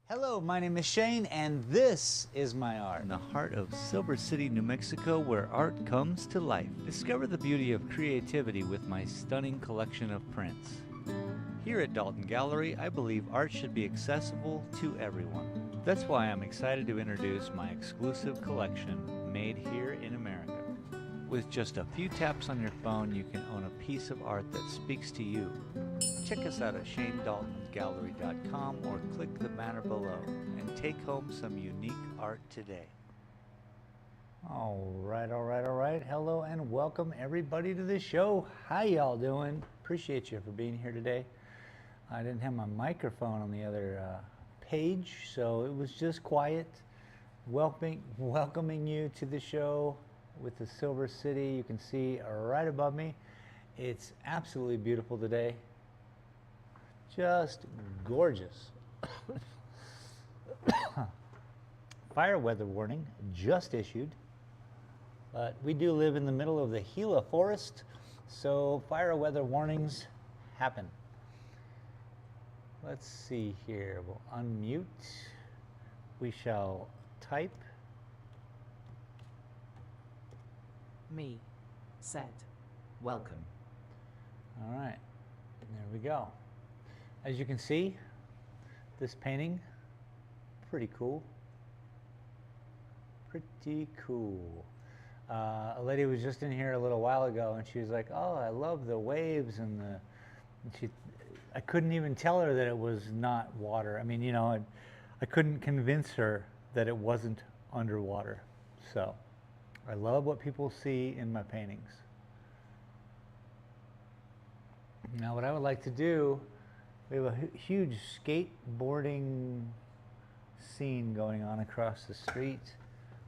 Hello, my name is Shane, and this is my art. In the heart of Silver City, New Mexico, where art comes to life. Discover the beauty of creativity with my stunning collection of prints. Here at Dalton Gallery, I believe art should be accessible to everyone. That's why I'm excited to introduce my exclusive collection, made here in America. With just a few taps on your phone, you can own a piece of art that speaks to you. Check us out at shanedaltongallery.com or click the banner below and take home some unique art today. All right. Hello and welcome everybody to the show. How y'all doing? Appreciate you for being here today. I didn't have my microphone on the other page, so it was just quiet. Welcoming you to the show with the Silver City. You can see right above me. It's absolutely beautiful today. Just gorgeous. Fire weather warning just issued. But we do live in the middle of the Gila forest, so fire weather warnings happen. Let's see here. We'll unmute. We shall type. Me. Set. Welcome. All right. There we go. As you can see, this painting, pretty cool. Pretty cool. A lady was just in here a little while ago, and she was like, "Oh, I love the waves and the." And I couldn't even tell her that it was not water. I mean, you know, I couldn't convince her that it wasn't underwater. So, I love what people see in my paintings. Now, what I would like to do. We have a huge skateboarding scene going on across the street,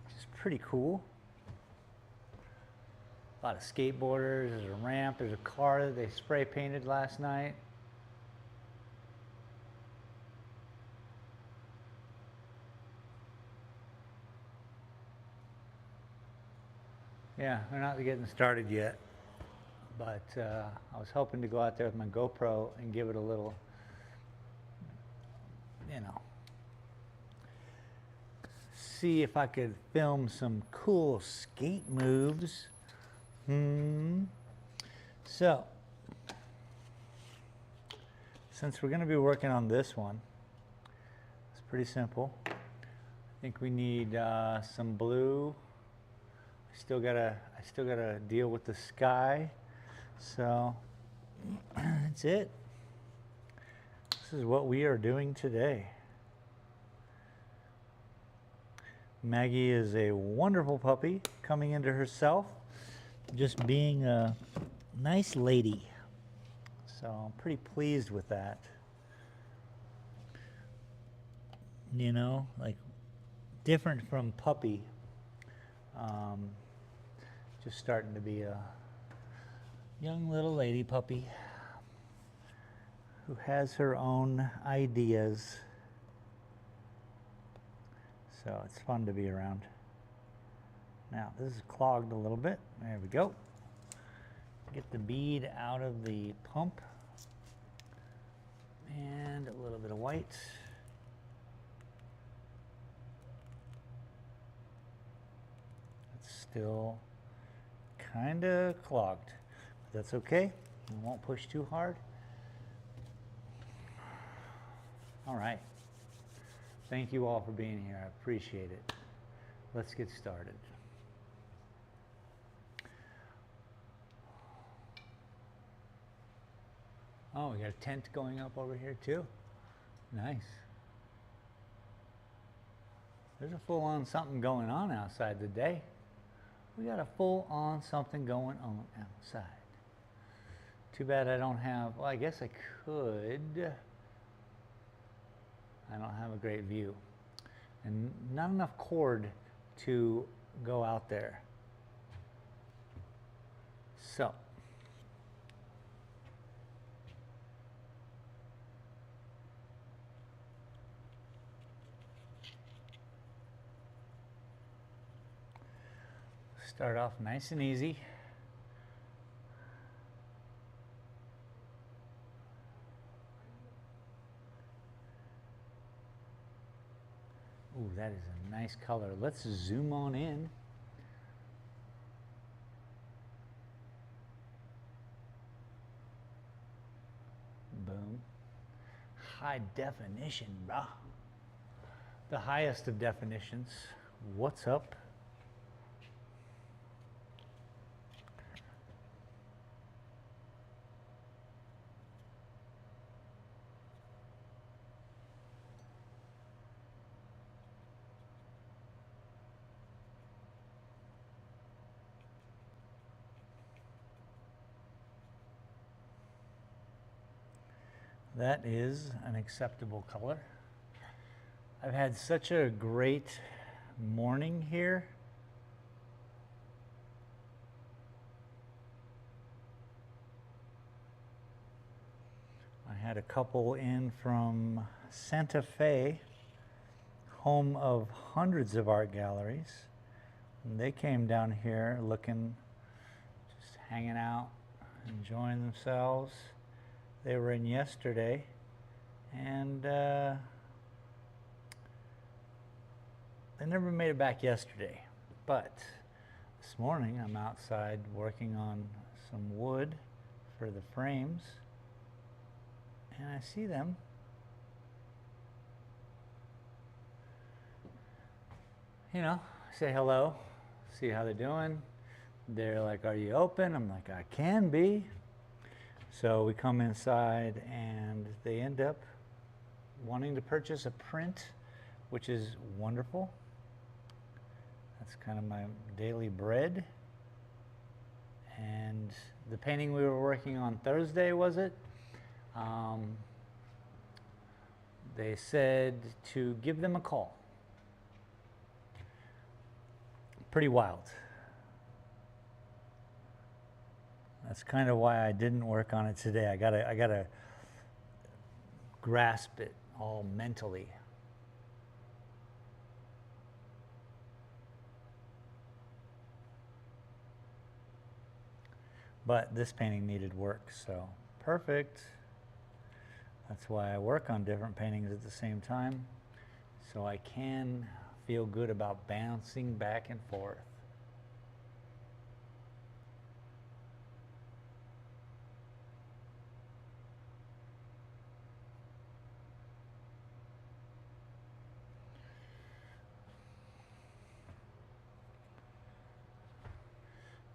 which is pretty cool. A lot of skateboarders, there's a ramp, there's a car that they spray painted last night. Yeah, they're not getting started yet, but I was hoping to go out there with my GoPro and give it a little, you know, see if I could film some cool skate moves. So, since we're going to be working on this one, it's pretty simple. I think we need some blue. I still gotta deal with the sky. So that's it. This is what we are doing today. Maggie is a wonderful puppy coming into herself, just being a nice lady. So I'm pretty pleased with that. You know, like different from puppy. Just starting to be a young little lady puppy who has her own ideas. So it's fun to be around. Now this is clogged a little bit. There we go. Get the bead out of the pump. And a little bit of white. It's still kind of clogged. But that's okay. We won't push too hard. All right. Thank you all for being here. I appreciate it. Let's get started. Oh, we got a tent going up over here too. Nice. There's a full-on something going on outside today. We got a full-on something going on outside. Too bad I don't have, well, I guess I could. I don't have a great view. And not enough cord to go out there. So. Start off nice and easy. Ooh, that is a nice color. Let's zoom on in. Boom. High definition, brah. The highest of definitions. What's up? That is an acceptable color. I've had such a great morning here. I had a couple in from Santa Fe, home of hundreds of art galleries. And they came down here looking, just hanging out, enjoying themselves. They were in yesterday, and they never made it back yesterday. But this morning I'm outside working on some wood for the frames, and I see them. You know, say hello, see how they're doing. They're like, "Are you open?" I'm like, "I can be." So we come inside and they end up wanting to purchase a print, which is wonderful. That's kind of my daily bread. And the painting we were working on Thursday, was it? They said to give them a call. Pretty wild. That's kind of why I didn't work on it today. I gotta grasp it all mentally. But this painting needed work, so perfect. That's why I work on different paintings at the same time, so I can feel good about bouncing back and forth.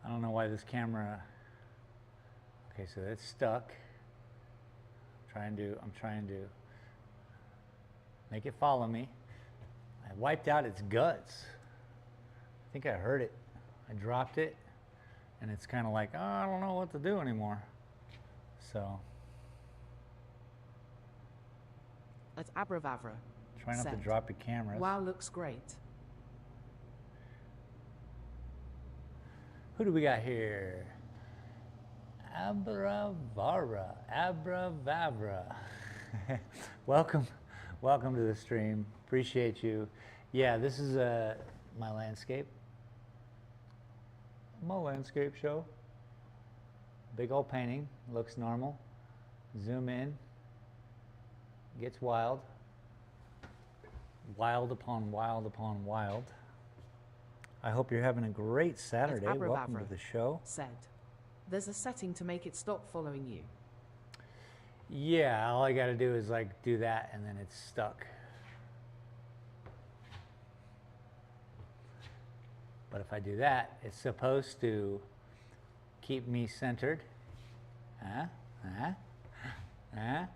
I don't know why this camera, okay, so it's stuck. I'm trying to make it follow me. I wiped out its guts. I think I heard it. I dropped it, and it's kind of like, oh, I don't know what to do anymore. So. At Abravavra. Try not to drop your cameras. Wow, looks great. Who do we got here? Abravavra. welcome to the stream. Appreciate you. Yeah, this is my landscape. My landscape show. Big old painting, looks normal. Zoom in. Gets wild. Wild upon wild upon wild. I hope you're having a great Saturday. Welcome to the show. Said, there's a setting to make it stop following you. Yeah, all I got to do is like do that, and then it's stuck. But if I do that, it's supposed to keep me centered. Okay. At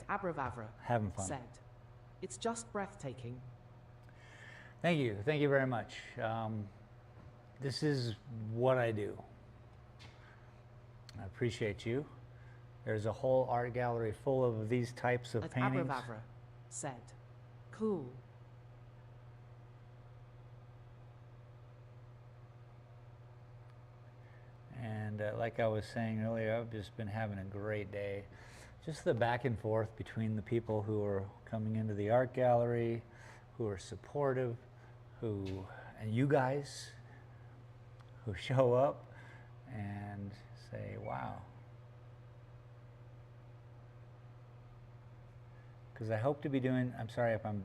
Abravavra. Having fun. Said, it's just breathtaking. Thank you very much. This is what I do. I appreciate you. There's a whole art gallery full of these types of paintings. Abravavra said, cool. And like I was saying earlier, I've just been having a great day. Just the back and forth between the people who are coming into the art gallery, who are supportive, and you guys who show up and say, wow. Because I hope to be doing, I'm sorry if I'm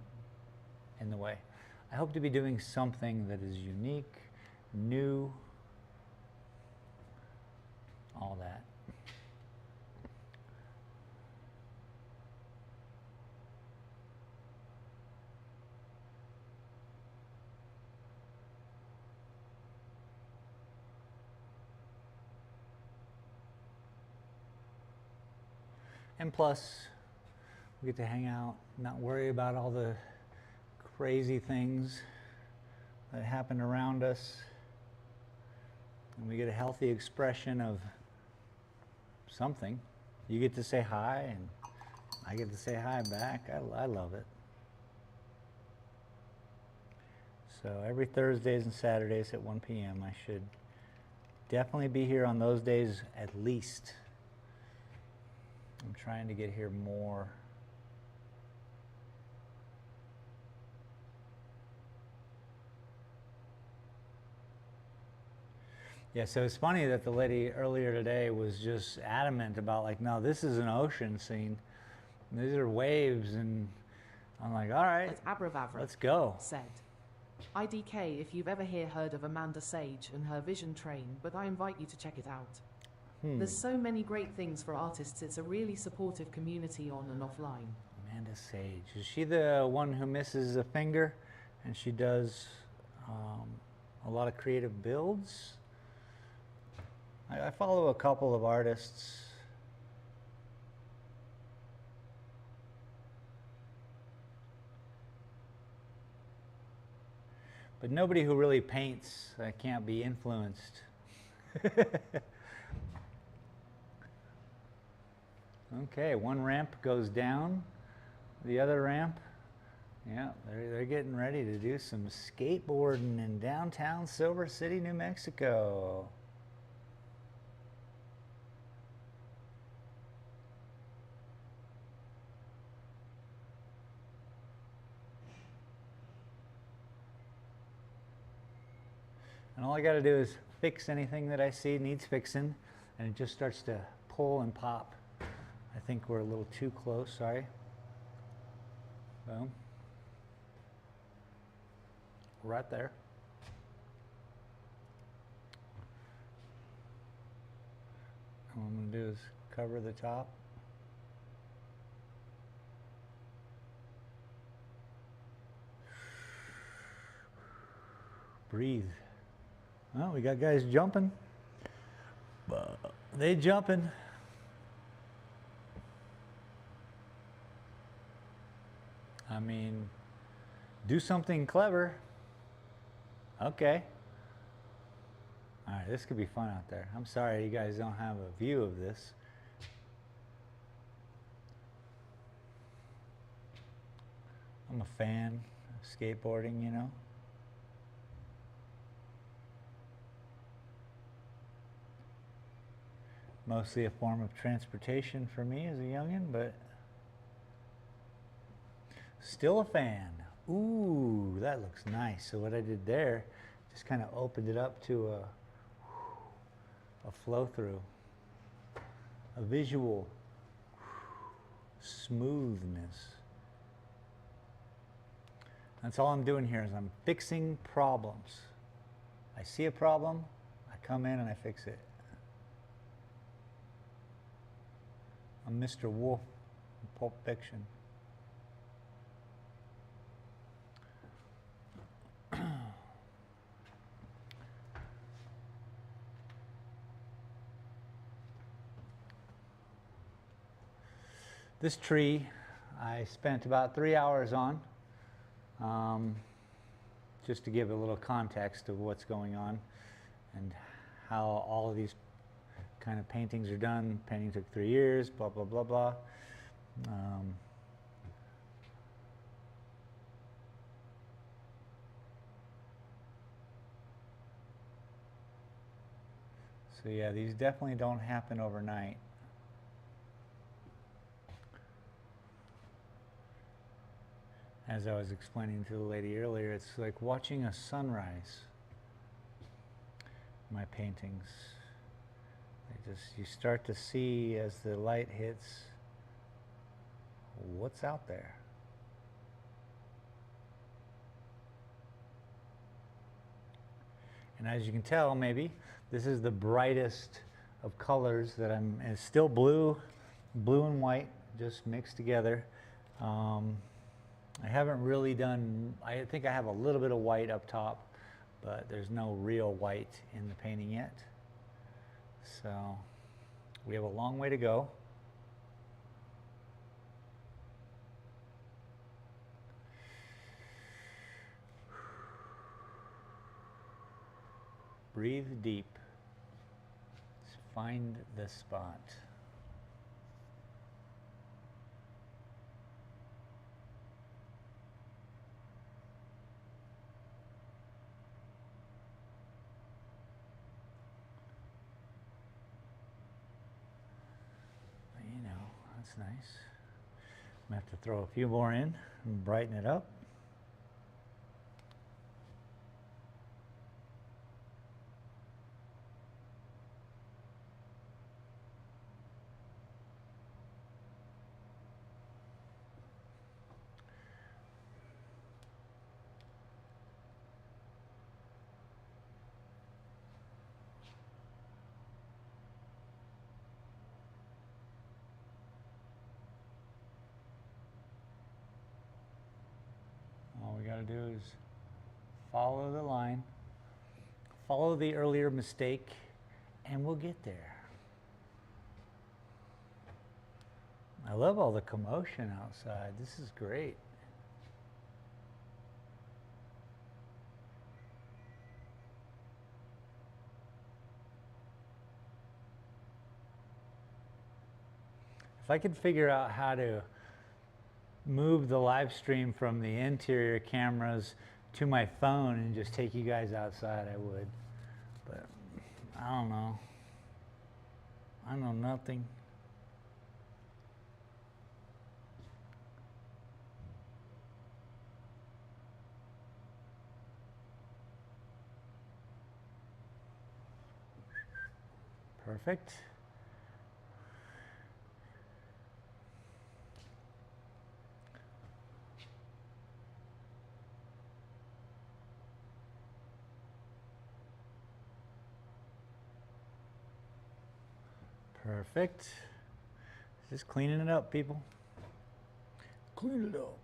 in the way. I hope to be doing something that is unique, new, all that. And plus, we get to hang out, not worry about all the crazy things that happen around us. And we get a healthy expression of something. You get to say hi, and I get to say hi back. I love it. So every Thursdays and Saturdays at 1 p.m. I should definitely be here on those days at least. I'm trying to get here more. Yeah, so it's funny that the lady earlier today was just adamant about like, no, this is an ocean scene. These are waves, and I'm like, all right, let's go. Said. IDK if you've ever heard of Amanda Sage and her vision train, but I invite you to check it out. There's so many great things for artists. It's a really supportive community on and offline. Amanda Sage. Is she the one who misses a finger and she does a lot of creative builds? I follow a couple of artists. But nobody who really paints can't be influenced. Okay, one ramp goes down, the other ramp, yeah, they're getting ready to do some skateboarding in downtown Silver City, New Mexico. And all I got to do is fix anything that I see needs fixing, and it just starts to pull and pop. I think we're a little too close, sorry. Boom. Right there. All I'm going to do is cover the top. Breathe. Well, we got guys jumping. They jumping. I mean, do something clever. Okay. All right, this could be fun out there. I'm sorry you guys don't have a view of this. I'm a fan of skateboarding, you know. Mostly a form of transportation for me as a youngin', but still a fan. Ooh, that looks nice. So what I did there, just kind of opened it up to a flow through, a visual smoothness. That's all I'm doing here is I'm fixing problems. I see a problem, I come in and I fix it. I'm Mr. Wolf in Pulp Fiction. This tree I spent about 3 hours on, just to give a little context of what's going on and how all of these kind of paintings are done. Painting took 3 years, blah, blah, blah, blah. So yeah, these definitely don't happen overnight. As I was explaining to the lady earlier, it's like watching a sunrise. My paintings. You start to see as the light hits what's out there. And as you can tell, maybe, this is the brightest of colors that it's still blue and white, just mixed together. I haven't really done, I think I have a little bit of white up top, but there's no real white in the painting yet. So we have a long way to go. Breathe deep. Find the spot. You know, that's nice. I'm gonna have to throw a few more in and brighten it up. All we got to do is follow the line, follow the earlier mistake, and we'll get there. I love all the commotion outside. This is great. If I could figure out how to move the live stream from the interior cameras to my phone and just take you guys outside, I would. But I don't know. I know nothing. Perfect. Perfect. Just cleaning it up, people. Clean it up.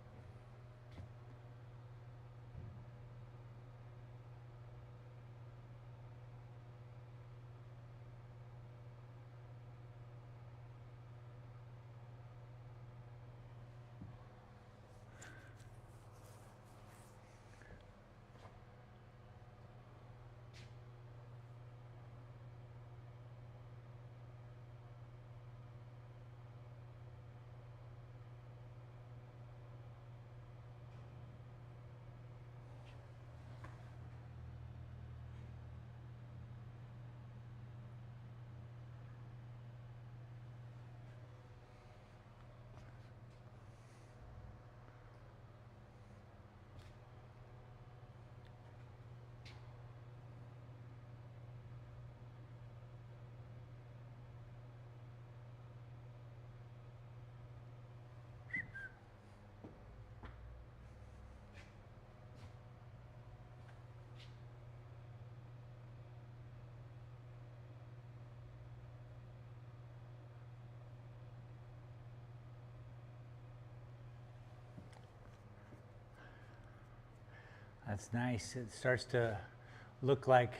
That's nice. It starts to look like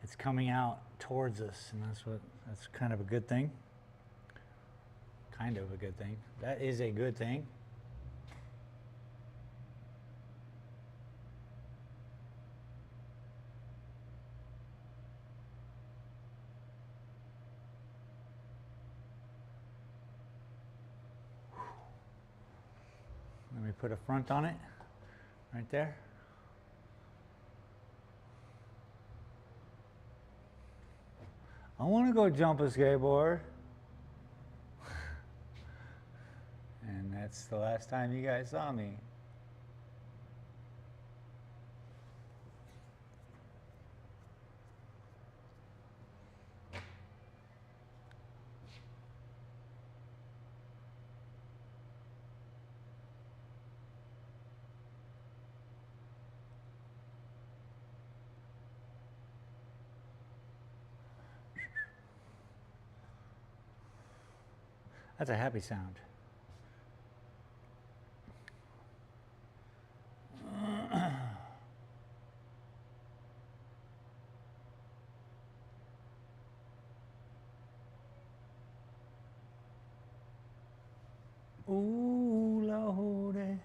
it's coming out towards us, and that's kind of a good thing. Kind of a good thing. That is a good thing. Let me put a front on it right there. I want to go jump a skateboard. And that's the last time you guys saw me. That's a happy sound. Ooh, Lordy.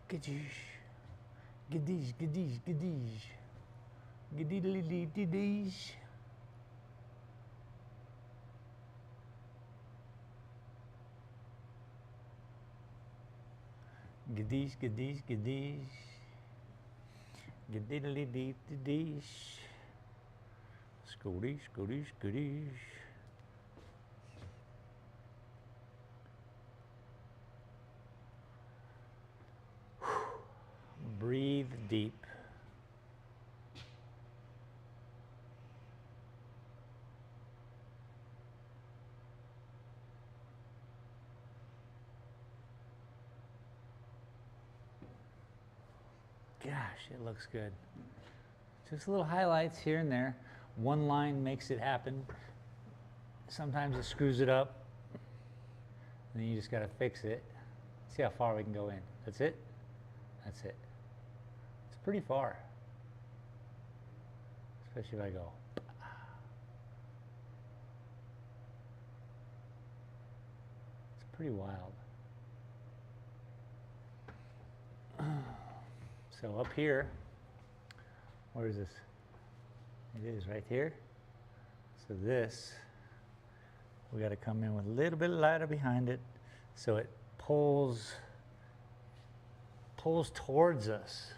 Gadoosh. Gadoosh, gadoosh, gadoosh. Gadoodly-dee-dee-deesh. Gadoosh, gadoosh, gadoosh. Gadoodly-dee-dee-deesh. Scooty, scooty, scooty. Breathe deep. Gosh, it looks good. Just little highlights here and there. One line makes it happen. Sometimes it screws it up. And then you just got to fix it. See how far we can go in. That's it? That's it. It's pretty far. Especially if I go. It's pretty wild. So up here, where is this? It is right here. So this, we got to come in with a little bit lighter behind it so it pulls towards us.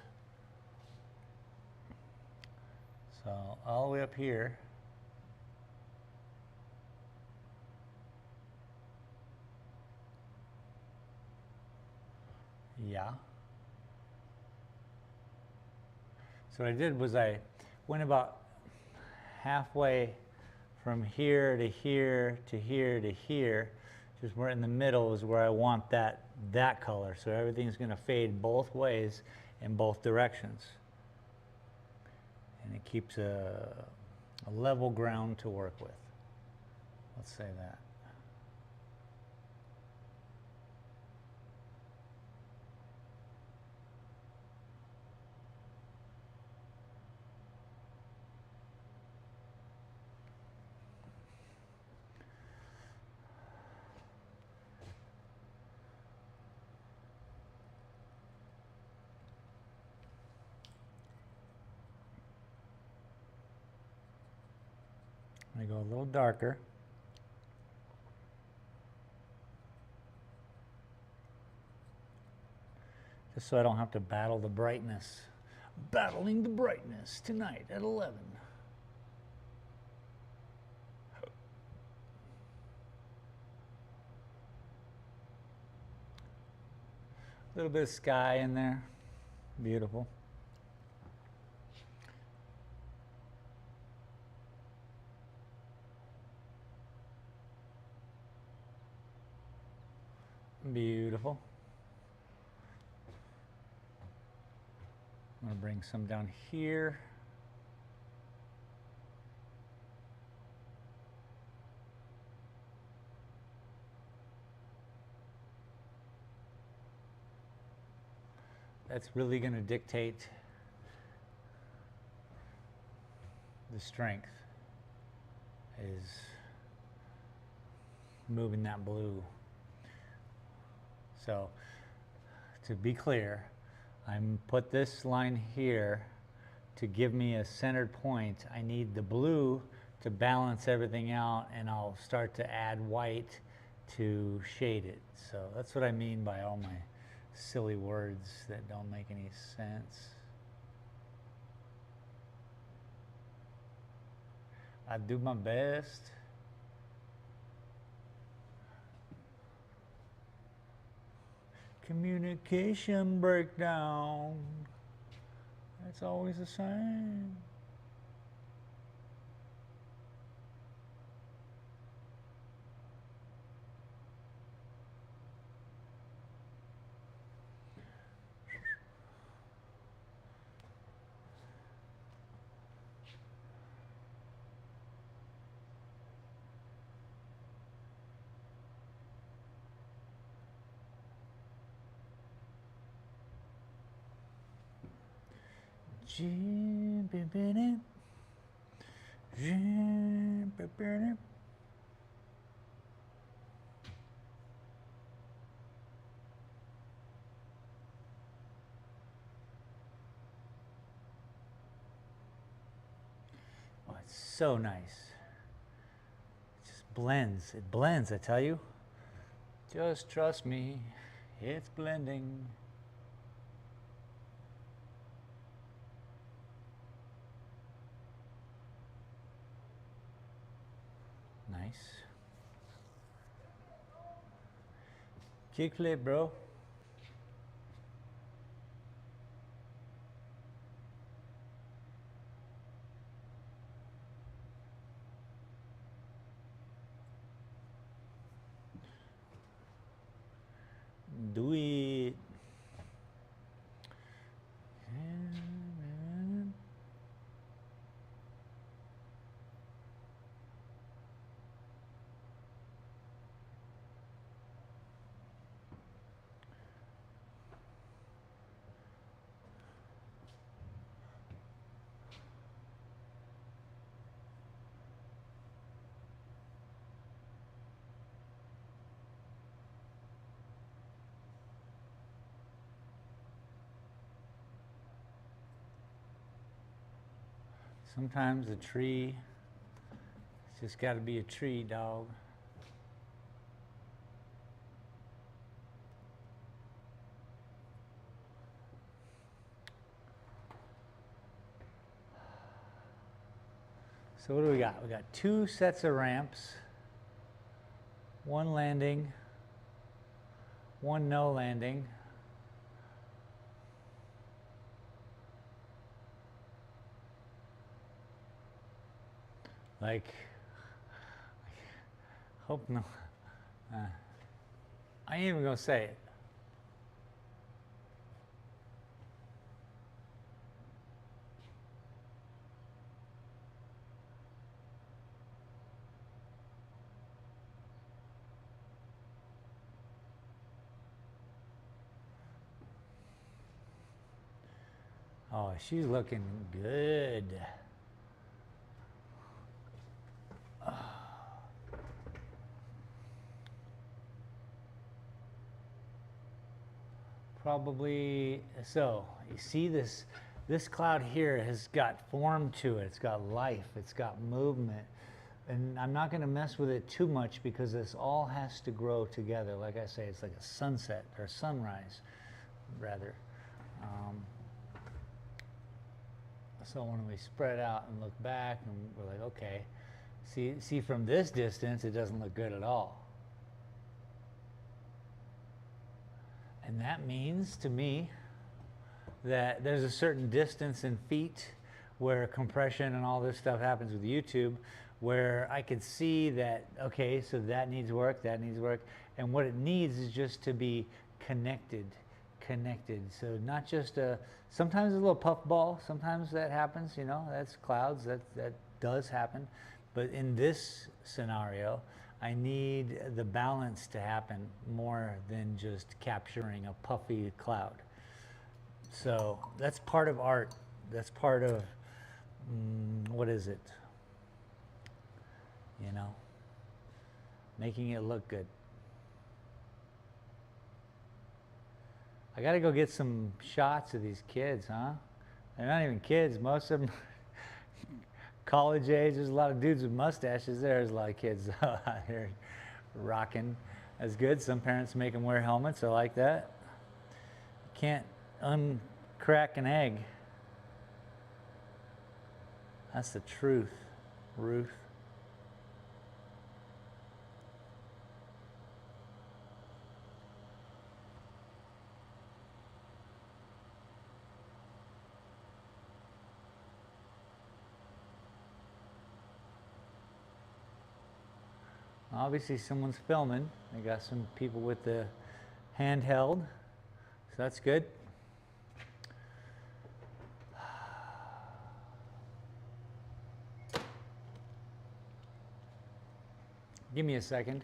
So all the way up here. Yeah. So what I did was I went about halfway from here to here to here to here. Just where in the middle is where I want that color. So everything's going to fade both ways in both directions. And it keeps a level ground to work with. Let's say that. I go a little darker. Just so I don't have to battle the brightness. Battling the brightness tonight at 11. A little bit of sky in there. Beautiful. Beautiful. I'm going to bring some down here. That's really going to dictate the strength, is moving that blue. So, to be clear, I'm put this line here to give me a centered point. I need the blue to balance everything out, and I'll start to add white to shade it. So that's what I mean by all my silly words that don't make any sense. I do my best. Communication breakdown. That's always the same. Oh, it's so nice. It just blends. It blends, I tell you. Just trust me, it's blending. Nice. Kickflip, bro. Do it. Sometimes a tree, it's just got to be a tree, dog. So what do we got? We got 2 sets of ramps, 1 landing, 1 no landing. Like, hope no. I ain't even gonna say it. Oh, she's looking good. Probably, so you see this cloud here has got form to it. It's got life, it's got movement. And I'm not going to mess with it too much because this all has to grow together. Like I say, it's like a sunset or sunrise, rather. So when we spread out and look back, and we're like, okay, see from this distance, it doesn't look good at all. And that means to me that there's a certain distance in feet where compression and all this stuff happens with YouTube, where I could see that, okay, so that needs work, and what it needs is just to be connected. So not just sometimes a little puff ball, sometimes that happens, you know, that's clouds, that does happen. But in this scenario, I need the balance to happen more than just capturing a puffy cloud. So that's part of art. That's part of, what is it? You know, making it look good. I gotta go get some shots of these kids, huh? They're not even kids, most of them college age. There's a lot of dudes with mustaches. There's a lot of kids out here rocking. That's good. Some parents make them wear helmets. I like that. can't uncrack an egg. That's the truth, Ruth. Obviously someone's filming. I got some people with the handheld, so that's good. Give me a second.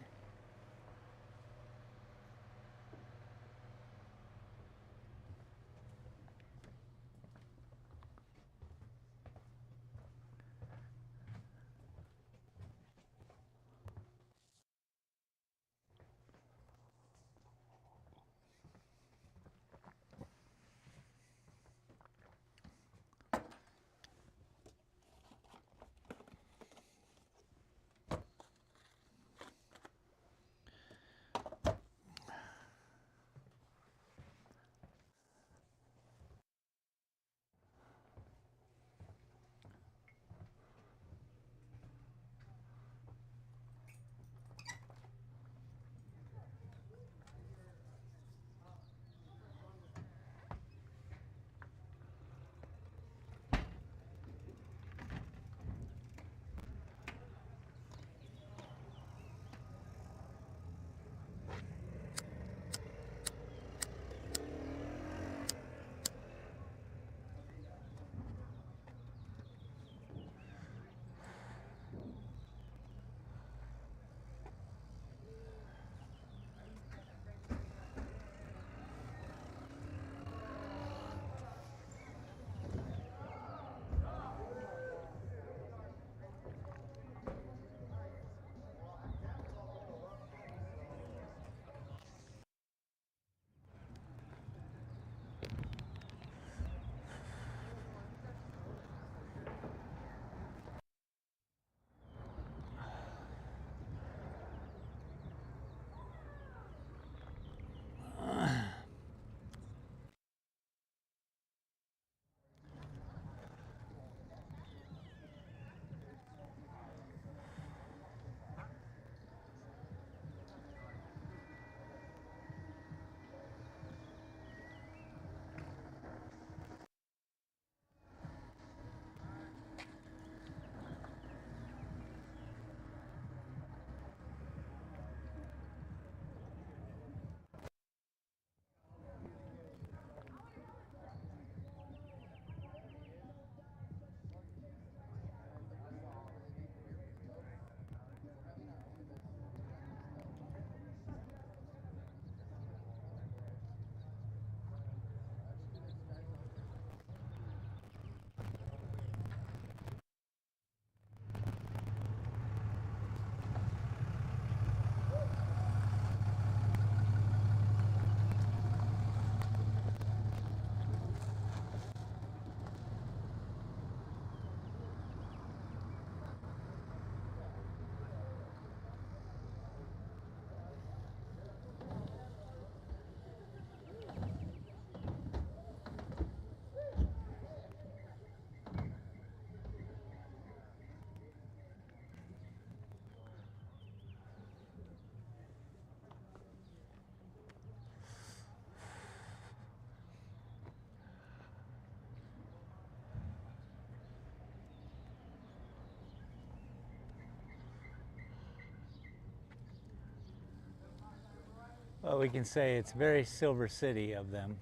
Well, we can say it's very Silver City of them.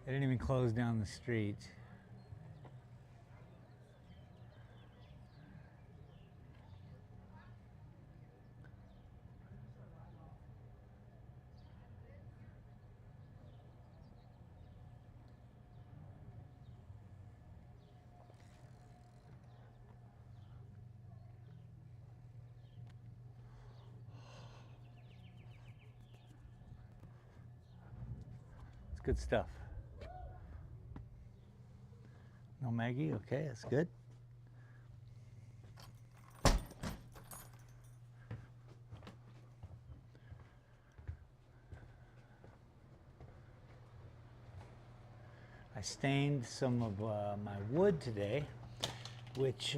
They didn't even close down the street. It's good stuff. No Maggie? Okay, that's good. I stained some of my wood today, which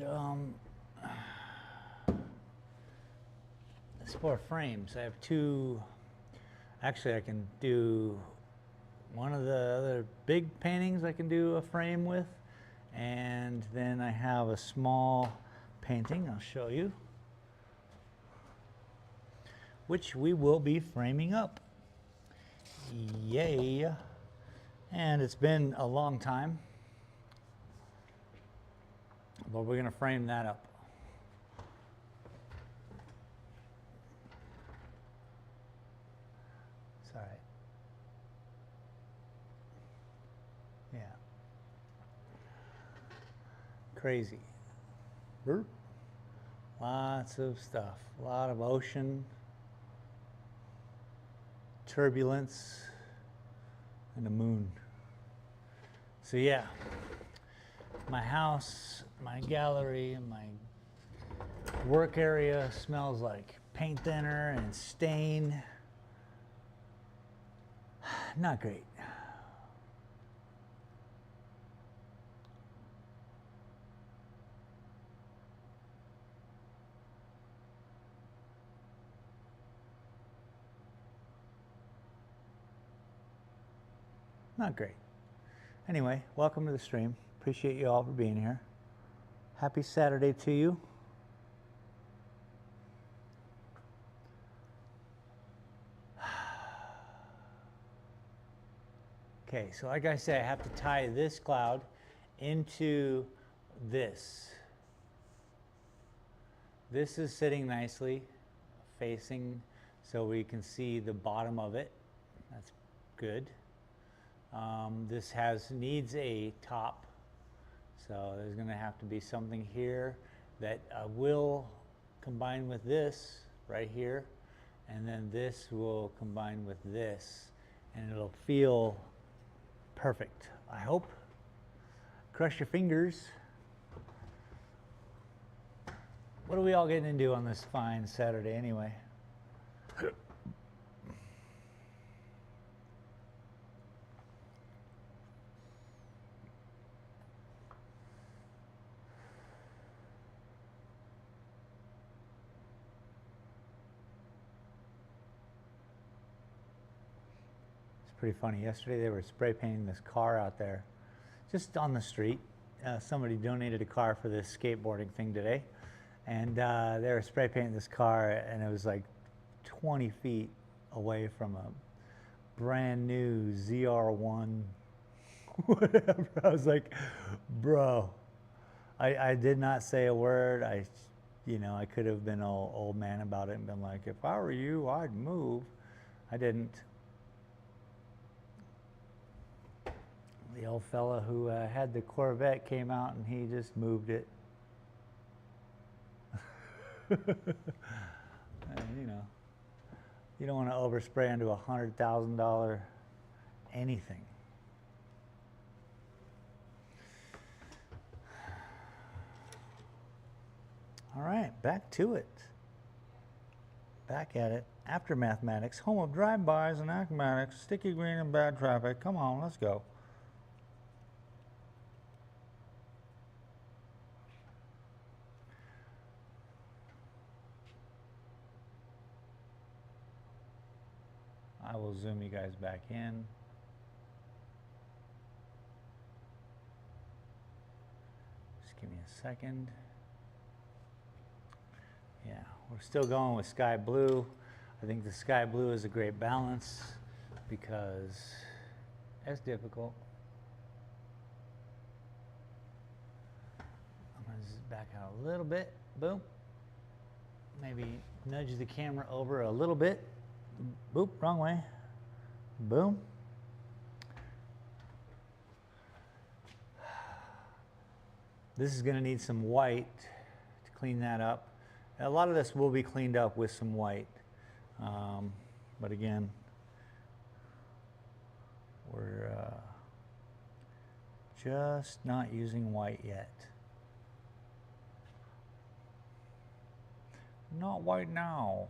is for frames. I have two. Actually, I can do one of the other big paintings I can do a frame with, and then I have a small painting I'll show you, which we will be framing up. Yay! And it's been a long time, but we're going to frame that up. It's all right. Yeah. Crazy. Burp. Lots of stuff. A lot of ocean, turbulence, and the moon. So yeah, my house, my gallery, and my work area smells like paint thinner and stain. Not great. Not great. Anyway, welcome to the stream. Appreciate you all for being here. Happy Saturday to you. Okay, so like I said, I have to tie this cloud into this. This is sitting nicely, facing so we can see the bottom of it. That's good. This needs a top, so there's going to have to be something here that will combine with this right here, and then this will combine with this, and it'll feel perfect, I hope. Crush your fingers. What are we all getting into on this fine Saturday anyway? Pretty funny. Yesterday they were spray painting this car out there, just on the street. Somebody donated a car for this skateboarding thing today, and they were spray painting this car, and it was like 20 feet away from a brand new ZR1 whatever. I was like, bro, I did not say a word. I could have been an old man about it and been like, if I were you, I'd move. I didn't. The old fella who had the Corvette came out and he just moved it. And, you don't want to overspray into $100,000 anything. All right, back to it. Back at it. After mathematics, home of drive-bys and acmatics, sticky green and bad traffic. Come on, let's go. I will zoom you guys back in. Just give me a second. Yeah, we're still going with sky blue. I think the sky blue is a great balance because it's difficult. I'm going to back out a little bit. Boom. Maybe nudge the camera over a little bit. Boop, wrong way. Boom. This is going to need some white to clean that up. A lot of this will be cleaned up with some white. But again, we're just not using white yet. Not white now.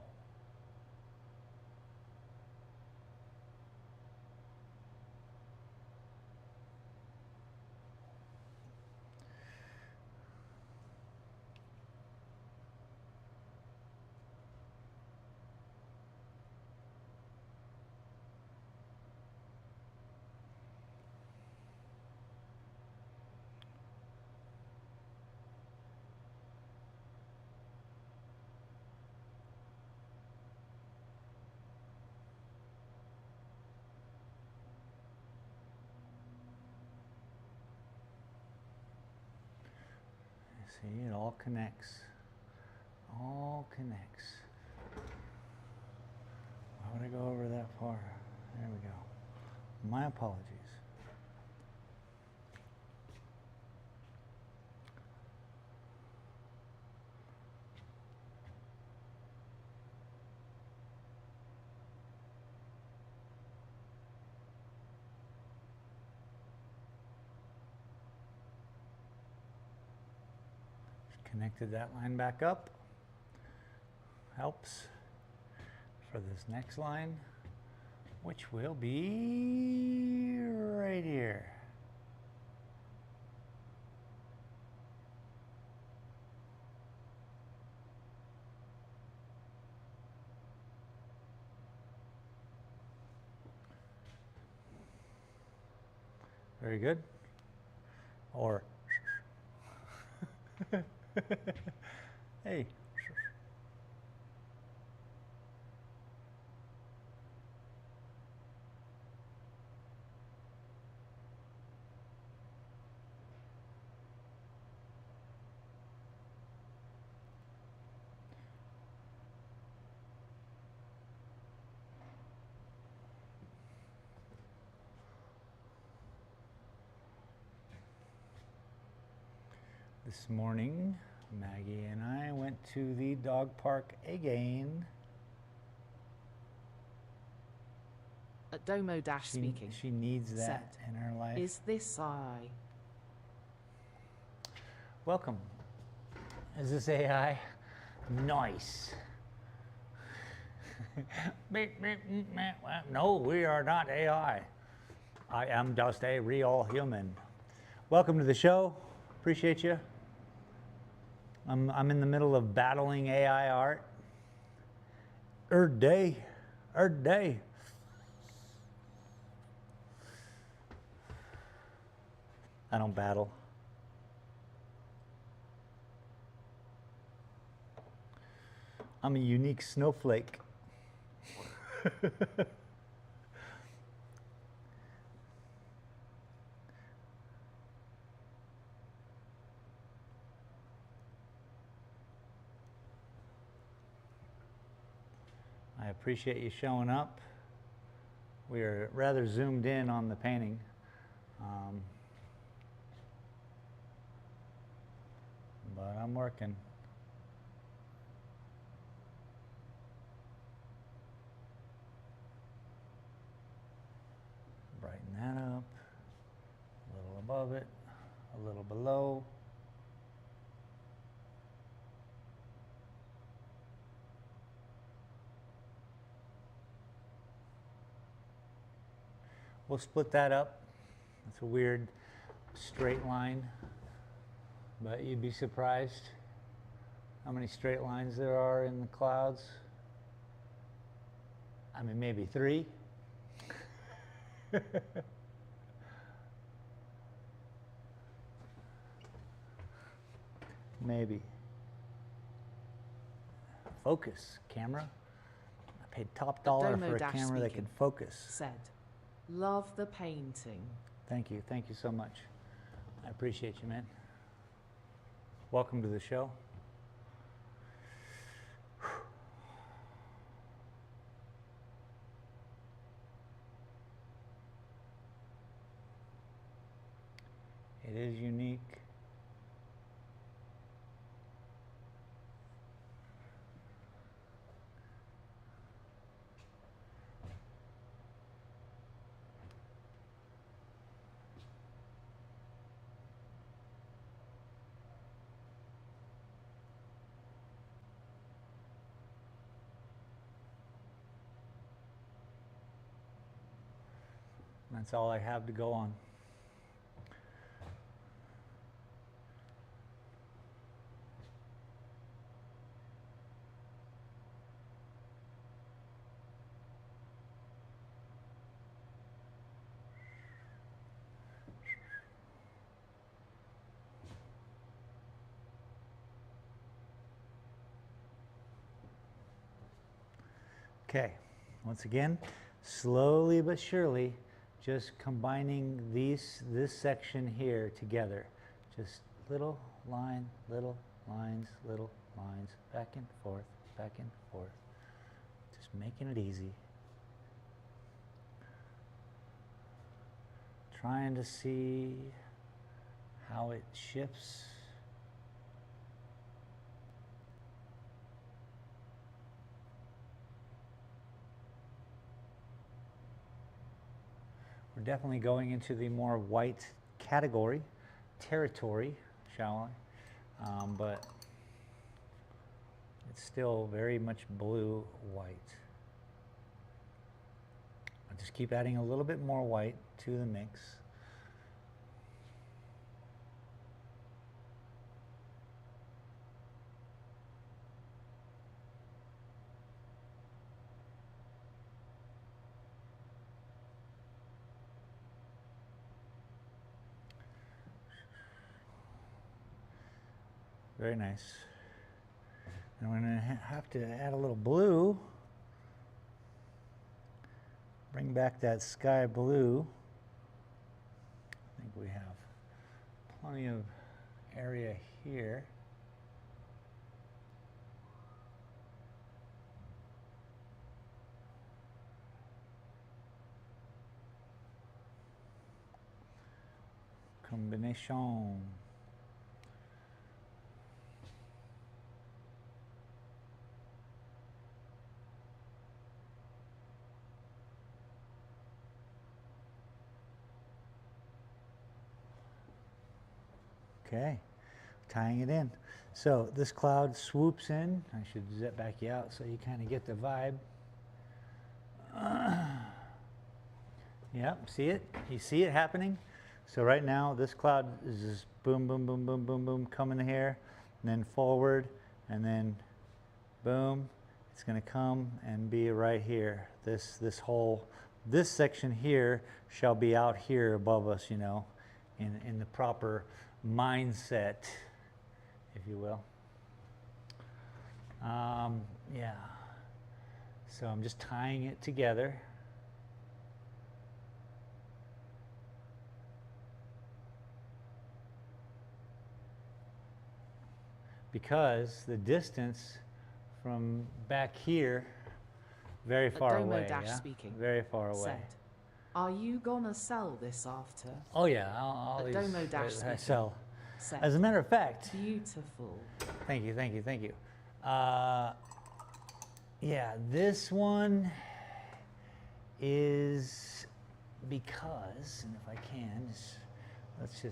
See, it all connects. All connects. Why would I go over that far? There we go. My apologies. Connected that line back up. Helps for this next line, which will be right here. Very good. Or hey. This morning, Maggie and I went to the dog park again. At Domo Dash speaking. She needs that said, in her life. Is this I? Welcome. Is this AI? Nice. No, we are not AI. I am just a real human. Welcome to the show. Appreciate you. I'm in the middle of battling AI art. Day. I don't battle. I'm a unique snowflake. I appreciate you showing up. We are rather zoomed in on the painting. But I'm working. Brighten that up. A little above it, a little below. We'll split that up. It's a weird straight line, but you'd be surprised how many straight lines there are in the clouds. I mean, maybe 3. Maybe. Focus, camera. I paid top dollar for a camera that can focus. Said, love the painting. Thank you so much. I appreciate you, man. Welcome to the show. It is unique. That's all I have to go on. Okay, once again, slowly but surely, just combining this section here together. Just little line, little lines, back and forth, just making it easy. Trying to see how it shifts. We're definitely going into the more white territory, shall I? But it's still very much blue-white. I'll just keep adding a little bit more white to the mix. Very nice. And we're going to have to add a little blue. Bring back that sky blue. I think we have plenty of area here. Combination. Okay, tying it in. So this cloud swoops in. I should zip back you out so you kind of get the vibe. Yep, see it? You see it happening? So right now this cloud is just boom, boom, boom, boom, boom, boom, coming here, and then forward, and then boom. It's going to come and be right here. This section here shall be out here above us, you know, in the proper mindset, if you will. Yeah. So I'm just tying it together. Because the distance from back here, very far away, yeah? Speaking. Very far away. Said, are you gonna sell this after? Oh yeah, I'll I sell. Said, as a matter of fact. Beautiful. Thank you, thank you, thank you. Yeah, this one is because, and if I can, let's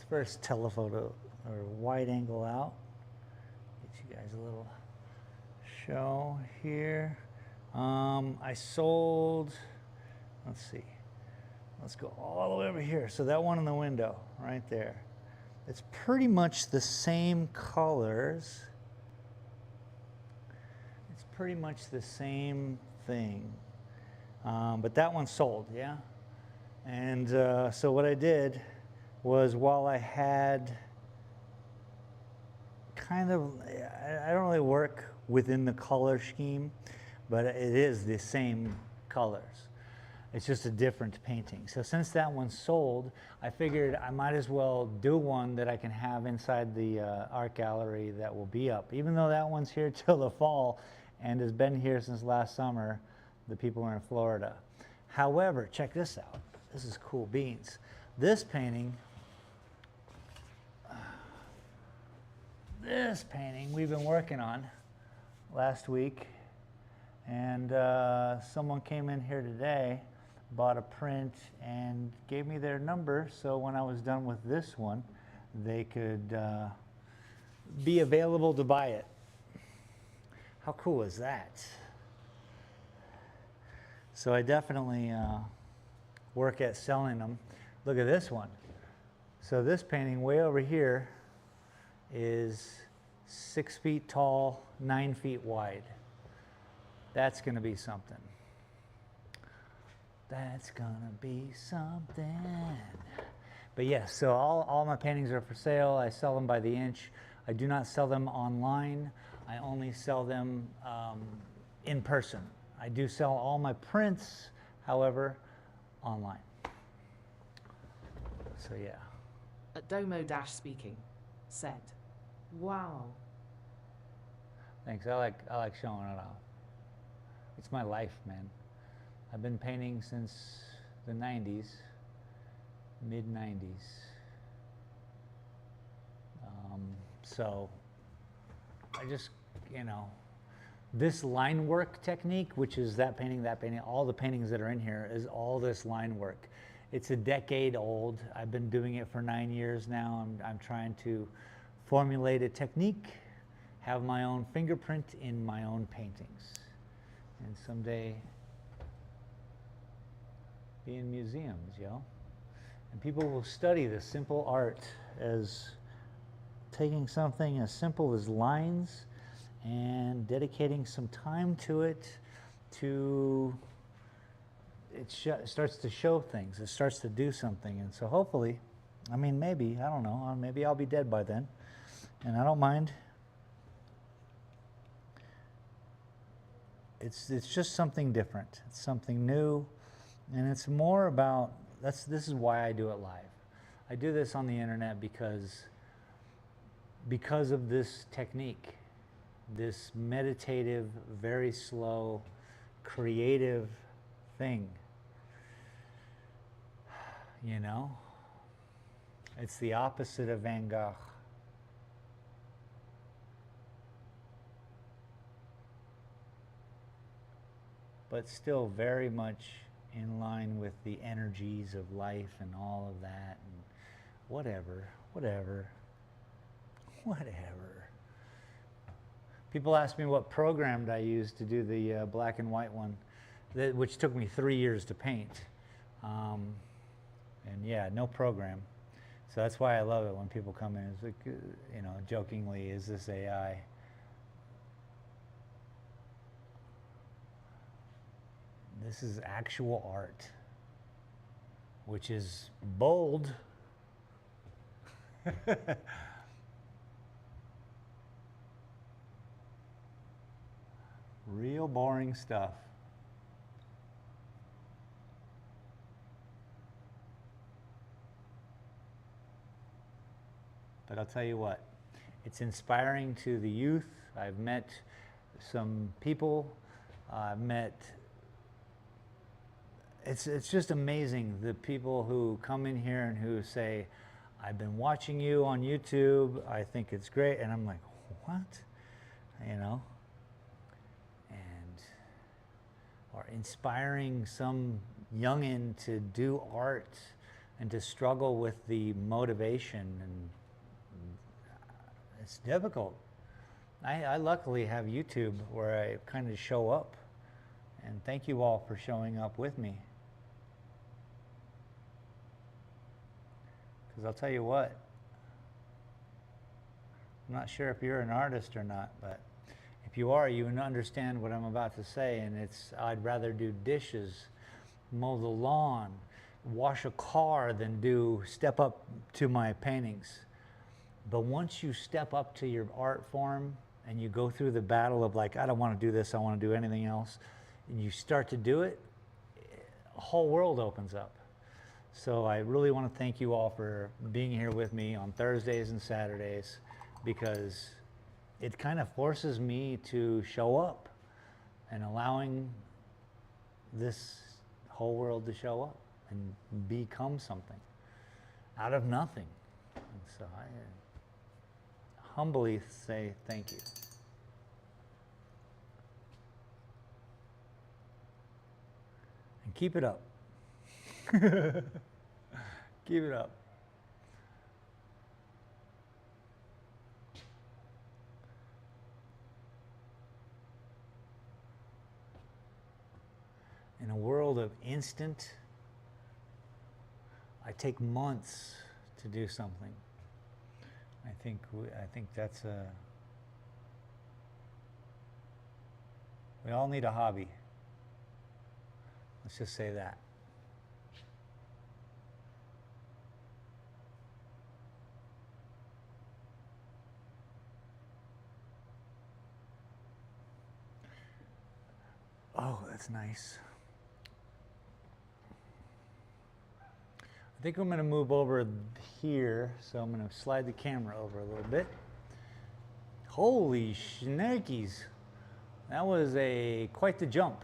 first telephoto or wide angle out. Get you guys a little show here. I sold, let's see, let's go all the way over here. So that one in the window right there, it's pretty much the same colors. It's pretty much the same thing, but that one sold, yeah? And so what I did was, while I had kind of, I don't really work within the color scheme, but it is the same colors. It's just a different painting. So since that one sold, I figured I might as well do one that I can have inside the art gallery that will be up. Even though that one's here till the fall and has been here since last summer, the people are in Florida. However, check this out. This is cool beans. This painting we've been working on last week, and someone came in here today, bought a print, and gave me their number, so when I was done with this one, they could be available to buy it. How cool is that? So I definitely work at selling them. Look at this one. So this painting way over here is 6 feet tall, 9 feet wide. That's gonna be something. That's gonna be something. But yes, so all my paintings are for sale. I sell them by the inch. I do not sell them online. I only sell them in person. I do sell all my prints, however, online. So yeah. Domo Dash speaking. said. Wow. Thanks. I like showing it off. It's my life, man. I've been painting since the 90s, mid 90s. So I just, you know, this line work technique, which is that painting, all the paintings that are in here is all this line work. It's a decade old. I've been doing it for 9 years now. I'm trying to formulate a technique, have my own fingerprint in my own paintings, and someday be in museums, yo. And people will study this simple art as taking something as simple as lines and dedicating some time to it, it starts to show things, it starts to do something. And so hopefully, I mean, maybe, I don't know, maybe I'll be dead by then, and I don't mind. It's just something different, it's something new, and it's more about, this is why I do it live. I do this on the internet because of this technique, this meditative, very slow, creative thing. You know? It's the opposite of Van Gogh. But still very much in line with the energies of life and all of that, and whatever. People ask me what program I used to do the black and white one, which took me 3 years to paint. And yeah, no program. So that's why I love it when people come in. It's like, you know, jokingly, is this AI? This is actual art, which is bold. Real boring stuff. But I'll tell you what, it's inspiring to the youth. I've met some people, it's just amazing, the people who come in here and who say, I've been watching you on YouTube, I think it's great, and I'm like, what? You know? Or inspiring some youngin' to do art and to struggle with the motivation, and it's difficult. I luckily have YouTube where I kind of show up, and thank you all for showing up with me. Because I'll tell you what, I'm not sure if you're an artist or not, but if you are, you understand what I'm about to say, and it's, I'd rather do dishes, mow the lawn, wash a car than step up to my paintings. But once you step up to your art form and you go through the battle of like, I don't want to do this, I want to do anything else, and you start to do it, a whole world opens up. So I really want to thank you all for being here with me on Thursdays and Saturdays, because it kind of forces me to show up and allowing this whole world to show up and become something out of nothing. And so I humbly say thank you. And keep it up. Keep it up. In a world of instant, I take months to do something. I think that's we all need a hobby. Let's just say that. Oh, that's nice. I think I'm going to move over here, so I'm going to slide the camera over a little bit. Holy shnikes. That was quite the jump.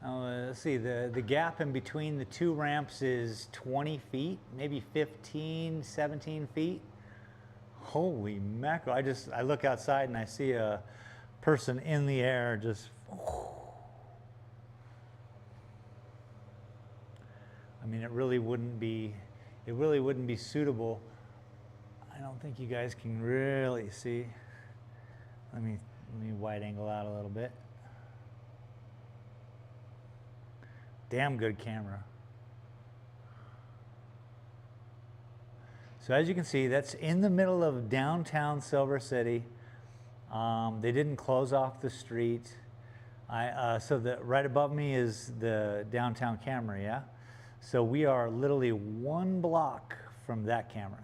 Let's see, the gap in between the two ramps is 20 feet, maybe 15, 17 feet. Holy mackerel. I look outside and I see a person in the air just, I mean, it really wouldn't be suitable. I don't think you guys can really see. Let me wide angle out a little bit. Damn good camera. So as you can see, that's in the middle of downtown Silver City. They didn't close off the street. So right above me is the downtown camera, yeah? So we are literally one block from that camera.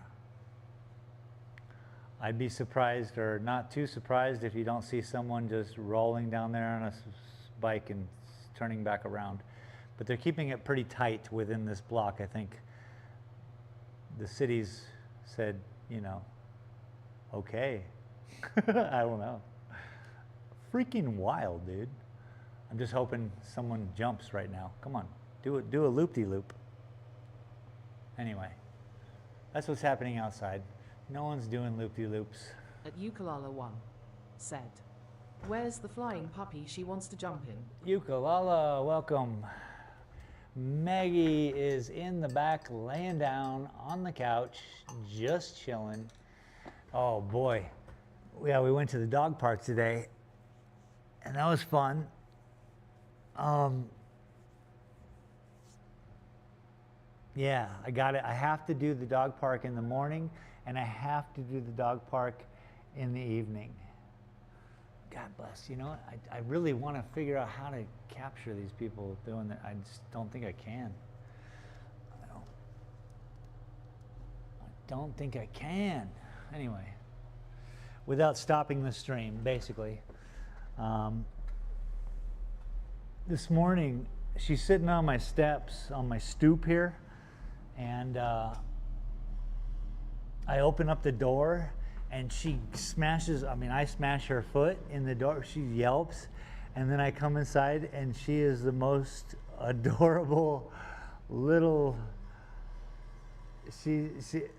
I'd be surprised, or not too surprised, if you don't see someone just rolling down there on a bike and turning back around. But they're keeping it pretty tight within this block. I think the city's said, you know, okay. I don't know. Freaking wild, dude. I'm just hoping someone jumps right now. Come on, do a loop-de-loop. Anyway, that's what's happening outside. No one's doing loop-de-loops. At Ukulala 1 said, "Where's the flying puppy she wants to jump in?" Ukulala, welcome. Maggie is in the back, laying down on the couch, just chilling. Oh boy. Yeah, we went to the dog park today, and that was fun. Yeah, I got it. I have to do the dog park in the morning, and I have to do the dog park in the evening. God bless. You know what? I really want to figure out how to capture these people doing that. I just don't think I can. I don't think I can. Anyway, without stopping the stream, basically. This morning, she's sitting on my steps, on my stoop here, and I open up the door, and she smashes, I smash her foot in the door. She yelps, and then I come inside, and she is the most adorable little, it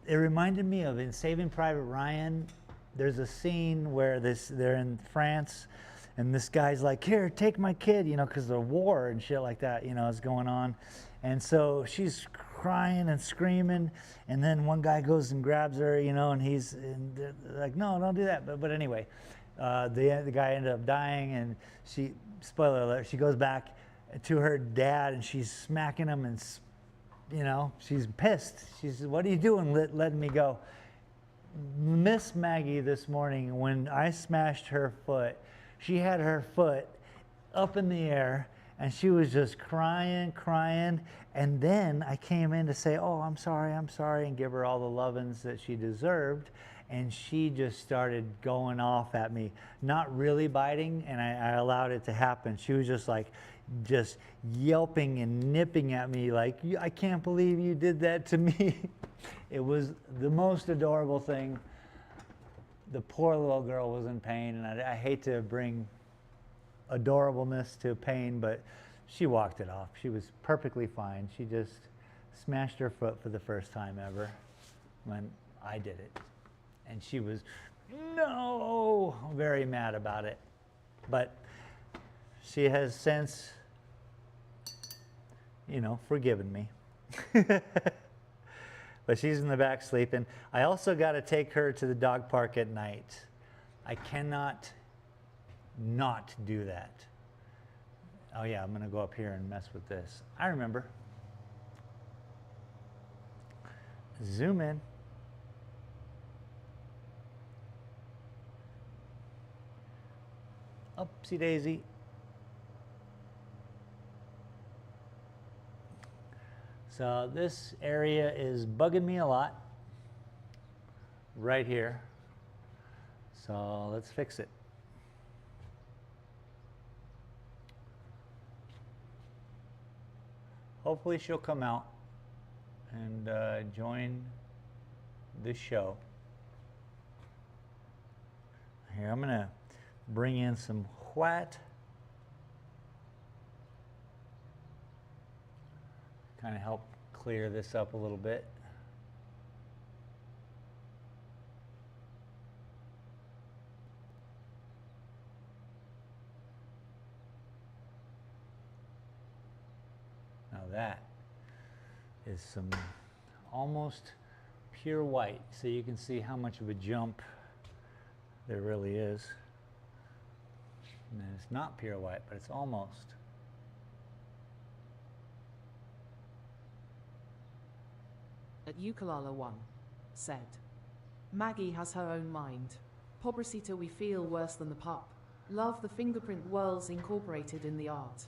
reminded me of in Saving Private Ryan. There's a scene where they're in France, and this guy's like, "Here, take my kid," you know, because the war and shit like that, you know, is going on. And so she's crying and screaming, and then one guy goes and grabs her, you know, and they're like, "No, don't do that." But anyway, the guy ended up dying, and she, spoiler alert, she goes back to her dad, and she's smacking him, and, you know, she's pissed. She says, "What are you doing, letting me go?" Miss Maggie this morning, when I smashed her foot, she had her foot up in the air, and she was just crying, and then I came in to say, "Oh, I'm sorry," and give her all the lovin's that she deserved, and she just started going off at me, not really biting, and I allowed it to happen. She was just like, just yelping and nipping at me like, "I can't believe you did that to me." It was the most adorable thing. The poor little girl was in pain, and I hate to bring adorableness to pain, but she walked it off. She was perfectly fine. She just smashed her foot for the first time ever when I did it. And she was, no, very mad about it. But she has since, you know, forgiven me. But she's in the back sleeping. I also got to take her to the dog park at night. I cannot not do that. Oh yeah, I'm going to go up here and mess with this. I remember. Zoom in. Oopsie daisy. So this area is bugging me a lot right here. So let's fix it. Hopefully she'll come out. and join the show. Here, I'm gonna bring in some white. Kind of help clear this up a little bit. Now that is some almost pure white, so you can see how much of a jump there really is. And it's not pure white, but it's almost. At Ukulala 1 said, Maggie has her own mind. Pobrecita, we feel worse than the pup. Love the fingerprint whirls incorporated in the art.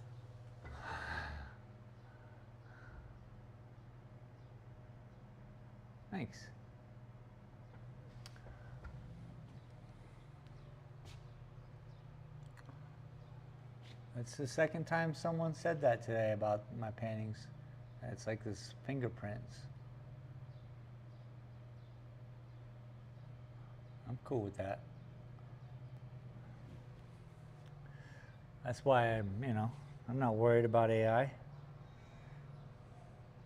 Thanks. It's the second time someone said that today about my paintings. It's like this fingerprints. I'm cool with that. That's why I'm not worried about AI.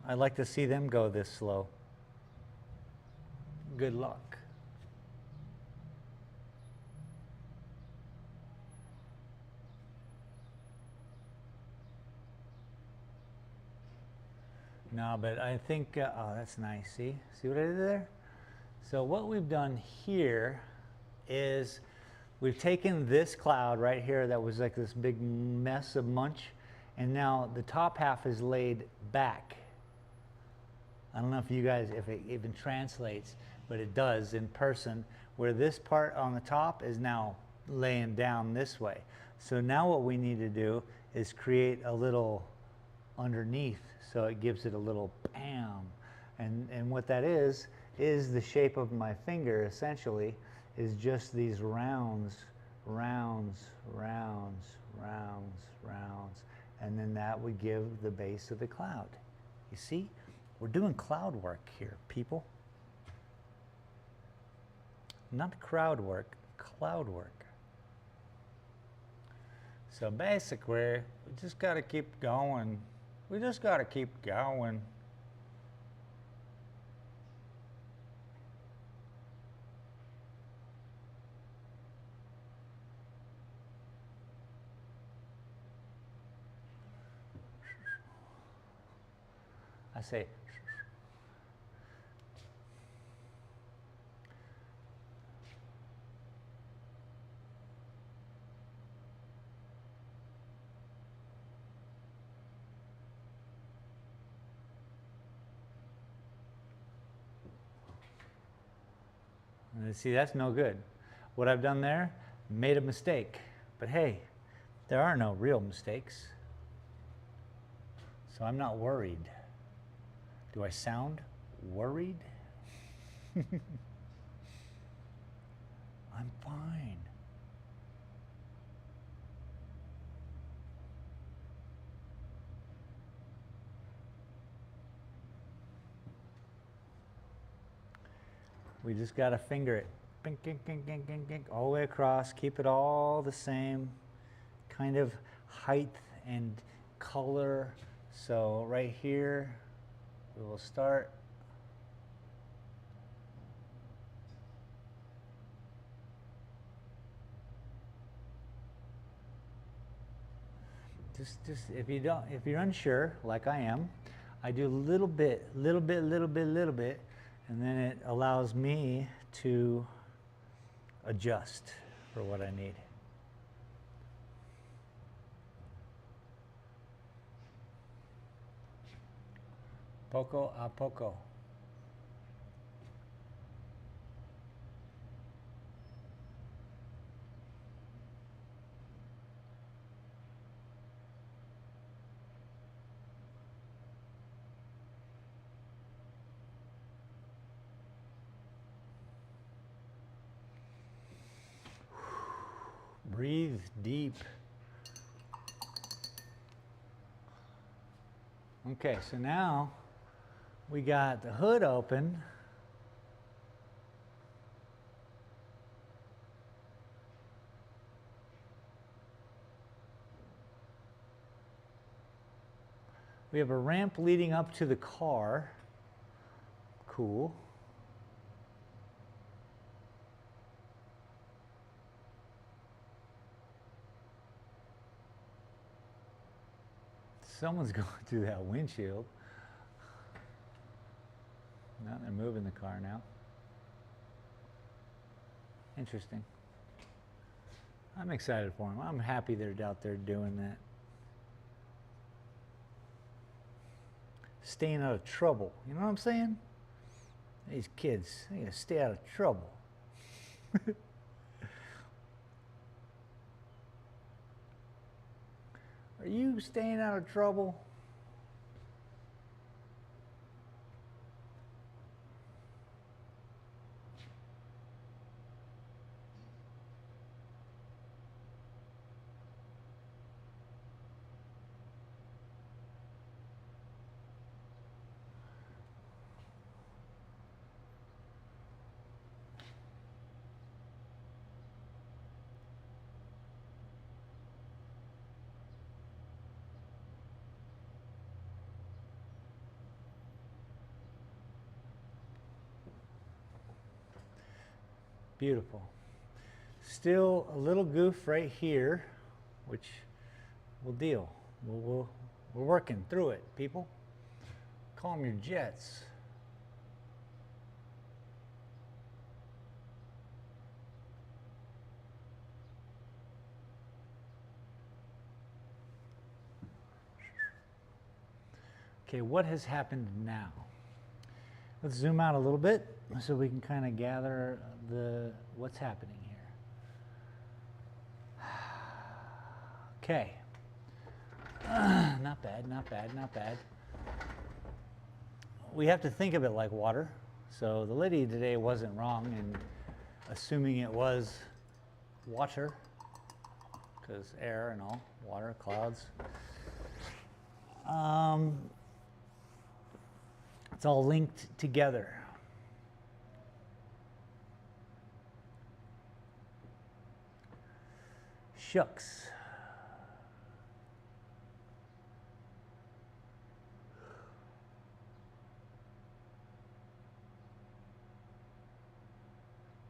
I'd like to see them go this slow. Good luck. No, but I think, oh, that's nice. See what I did there? So what we've done here is we've taken this cloud right here that was like this big mess of munch, and now the top half is laid back. I don't know if you guys, if it even translates, but it does in person, where this part on the top is now laying down this way. So now what we need to do is create a little underneath, so it gives it a little bam. And what that is the shape of my finger, essentially, is just these rounds, rounds, rounds, rounds, rounds, and then that would give the base of the cloud. You see? We're doing cloud work here, people. Not crowd work, cloud work. So basically, we just got to keep going. We just got to keep going. I say, and see, that's no good. What I've done there, made a mistake. But hey, there are no real mistakes. So I'm not worried. Do I sound worried? I'm fine. We just got to finger it. Bink, bink, bink, bink, bink, bink, all the way across. Keep it all the same kind of height and color. So right here, we will start. Just if you're unsure, like I am, I do a little bit, and then it allows me to adjust for what I need. Poco a poco. Breathe deep. Okay, so now We got the hood open. We have a ramp leading up to the car. Cool. Someone's going through that windshield. No, they're moving the car now. Interesting. I'm excited for them. I'm happy they're out there doing that. Staying out of trouble. You know what I'm saying? These kids, they gotta stay out of trouble. Are you staying out of trouble? Beautiful. Still a little goof right here, which we'll deal. We're working through it, people. Calm your jets. Okay, what has happened now? Let's zoom out a little bit so we can kind of gather what's happening here. Okay. Not bad, not bad, not bad. We have to think of it like water. So the lady today wasn't wrong in assuming it was water, because air and all, water, clouds. It's all linked together. Shucks.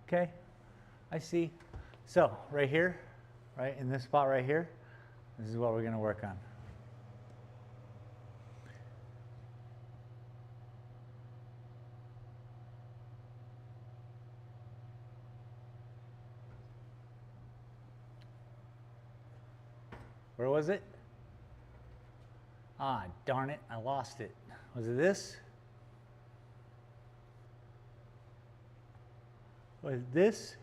Okay, I see. So right here, right in this spot right here, this is what we're going to work on. Where was it? Ah, darn it, I lost it. Was it this? Was it this?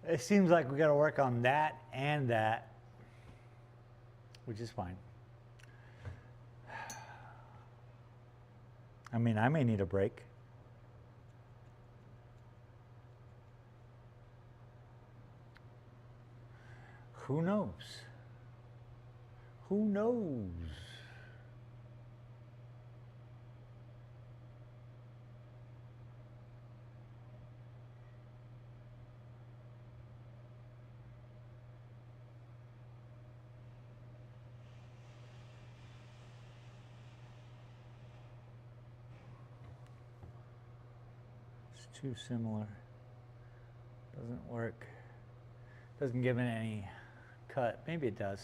It seems like we got to work on that and that, which is fine. I mean, I may need a break. Who knows? Who knows? It's too similar. Doesn't work. Doesn't give it any cut. Maybe it does.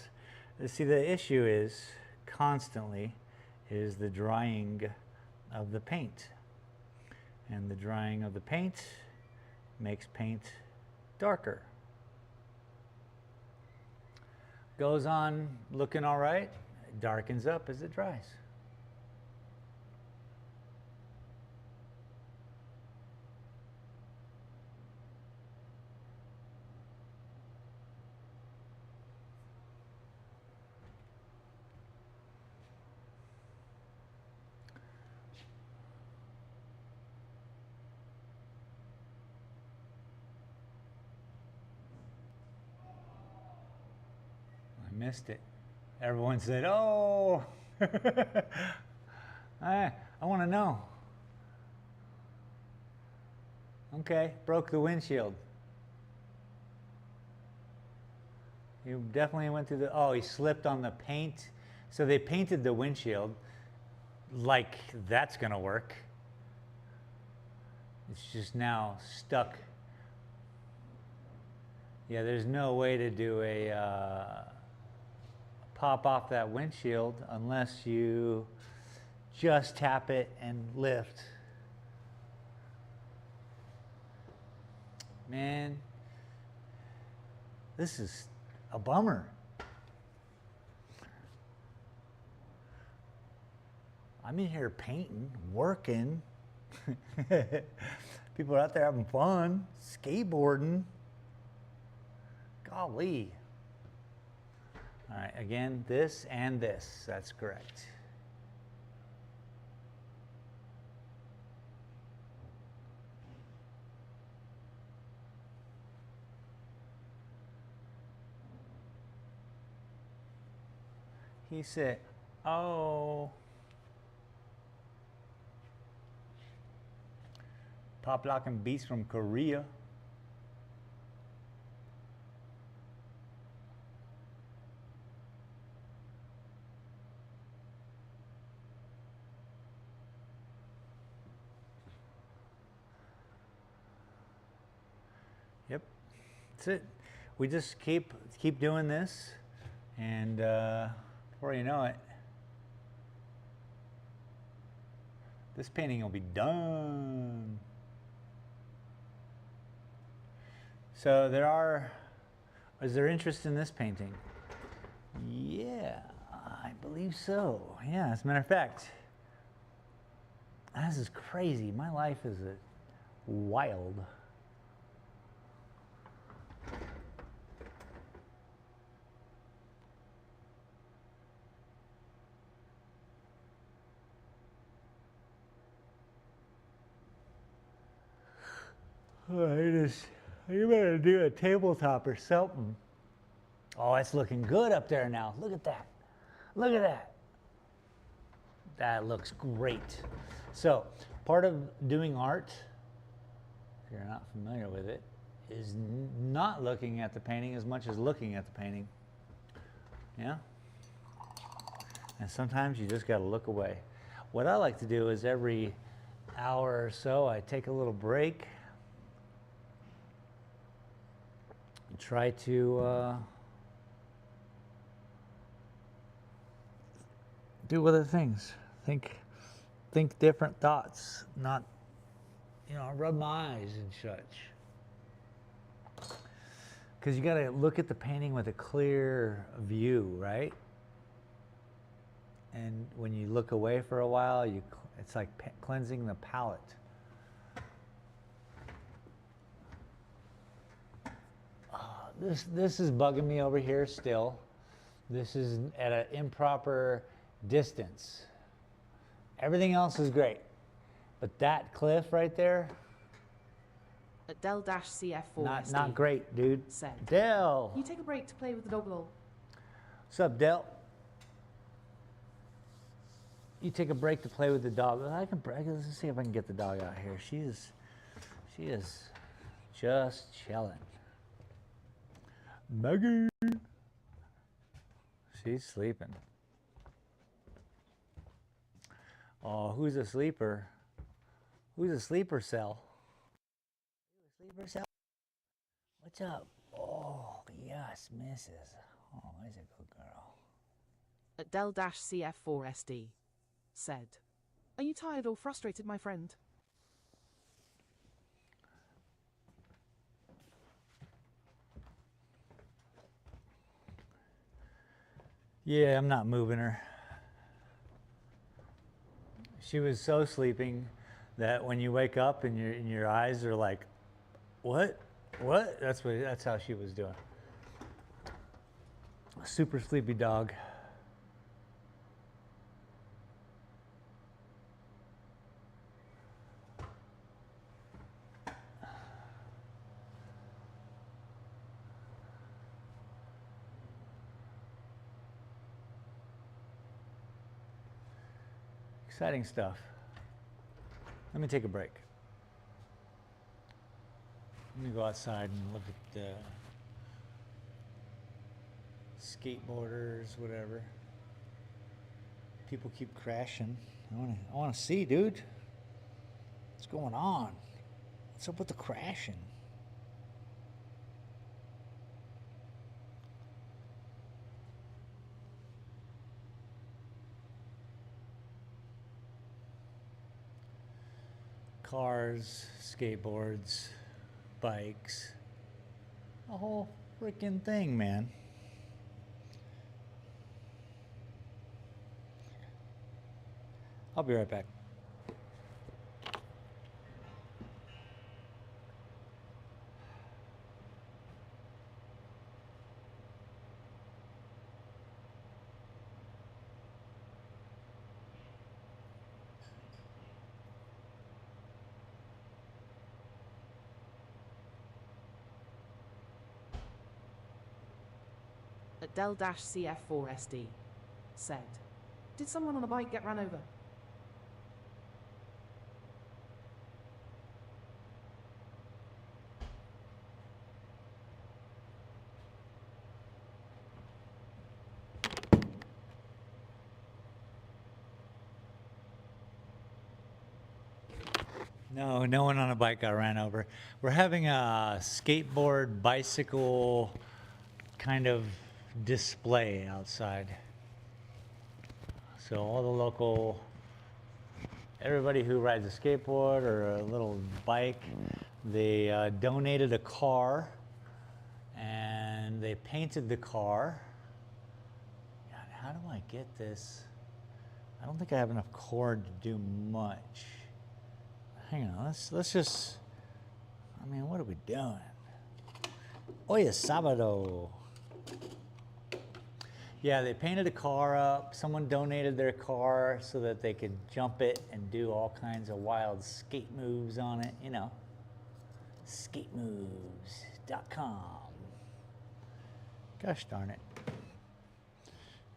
See, the issue is constantly is the drying of the paint. And the drying of the paint makes paint darker. Goes on looking all right, it darkens up as it dries. Missed it. Everyone said, oh. I want to know. Okay, broke the windshield. You definitely went through the, oh, he slipped on the paint. So they painted the windshield like that's gonna work. It's just now stuck. Yeah, there's no way to do a pop off that windshield unless you just tap it and lift. Man, this is a bummer. I'm in here painting, working. People are out there having fun, skateboarding. Golly. All right, again, this and this. That's correct. He said, oh. Pop locking beats from Korea. Yep, that's it. We just keep doing this, and before you know it, this painting will be done. So is there interest in this painting? Yeah, I believe so. Yeah, as a matter of fact, this is crazy. My life is wild. You better do a tabletop or something. Oh, it's looking good up there now. Look at that. Look at that. That looks great. So, part of doing art, if you're not familiar with it, is not looking at the painting as much as looking at the painting. Yeah? And sometimes you just got to look away. What I like to do is every hour or so, I take a little break. Try to do other things. Think different thoughts. Not, rub my eyes and such. Because you got to look at the painting with a clear view, right? And when you look away for a while, it's like cleansing the palate. This is bugging me over here still. This is at an improper distance. Everything else is great. But that cliff right there, At Del-CF4 not great, dude. Said. Del. You take a break to play with the dog lol. What's up, Del? You take a break to play with the dog. Let's see if I can get the dog out here. She is just chilling. Maggie. She's sleeping. Oh, who's a sleeper? Who's a sleeper cell? Sleeper cell? What's up? Oh, yes, missus. Oh, where's a good girl? At Del-CF4 said. Are you tired or frustrated, my friend? Yeah, I'm not moving her. She was so sleeping that when you wake up and your eyes are like, what? What? That's how she was doing. A super sleepy dog. Exciting stuff. Let me take a break. Let me go outside and look at the skateboarders, whatever. People keep crashing. I want to see, dude. What's going on? What's up with the crashing? Cars, skateboards, bikes, a whole freaking thing, man. I'll be right back. At Del-CF4SD said, "Did someone on a bike get run over?" No, no one on a bike got ran over. We're having a skateboard, bicycle kind of display outside. So all the local, everybody who rides a skateboard or a little bike, they donated a car and they painted the car. God, how do I get this? I don't think I have enough cord to do much. Hang on, let's just, I mean, what are we doing? Hoy es sábado. Yeah, they painted a car up. Someone donated their car so that they could jump it and do all kinds of wild skate moves on it, you know. Skatemoves.com. Gosh darn it.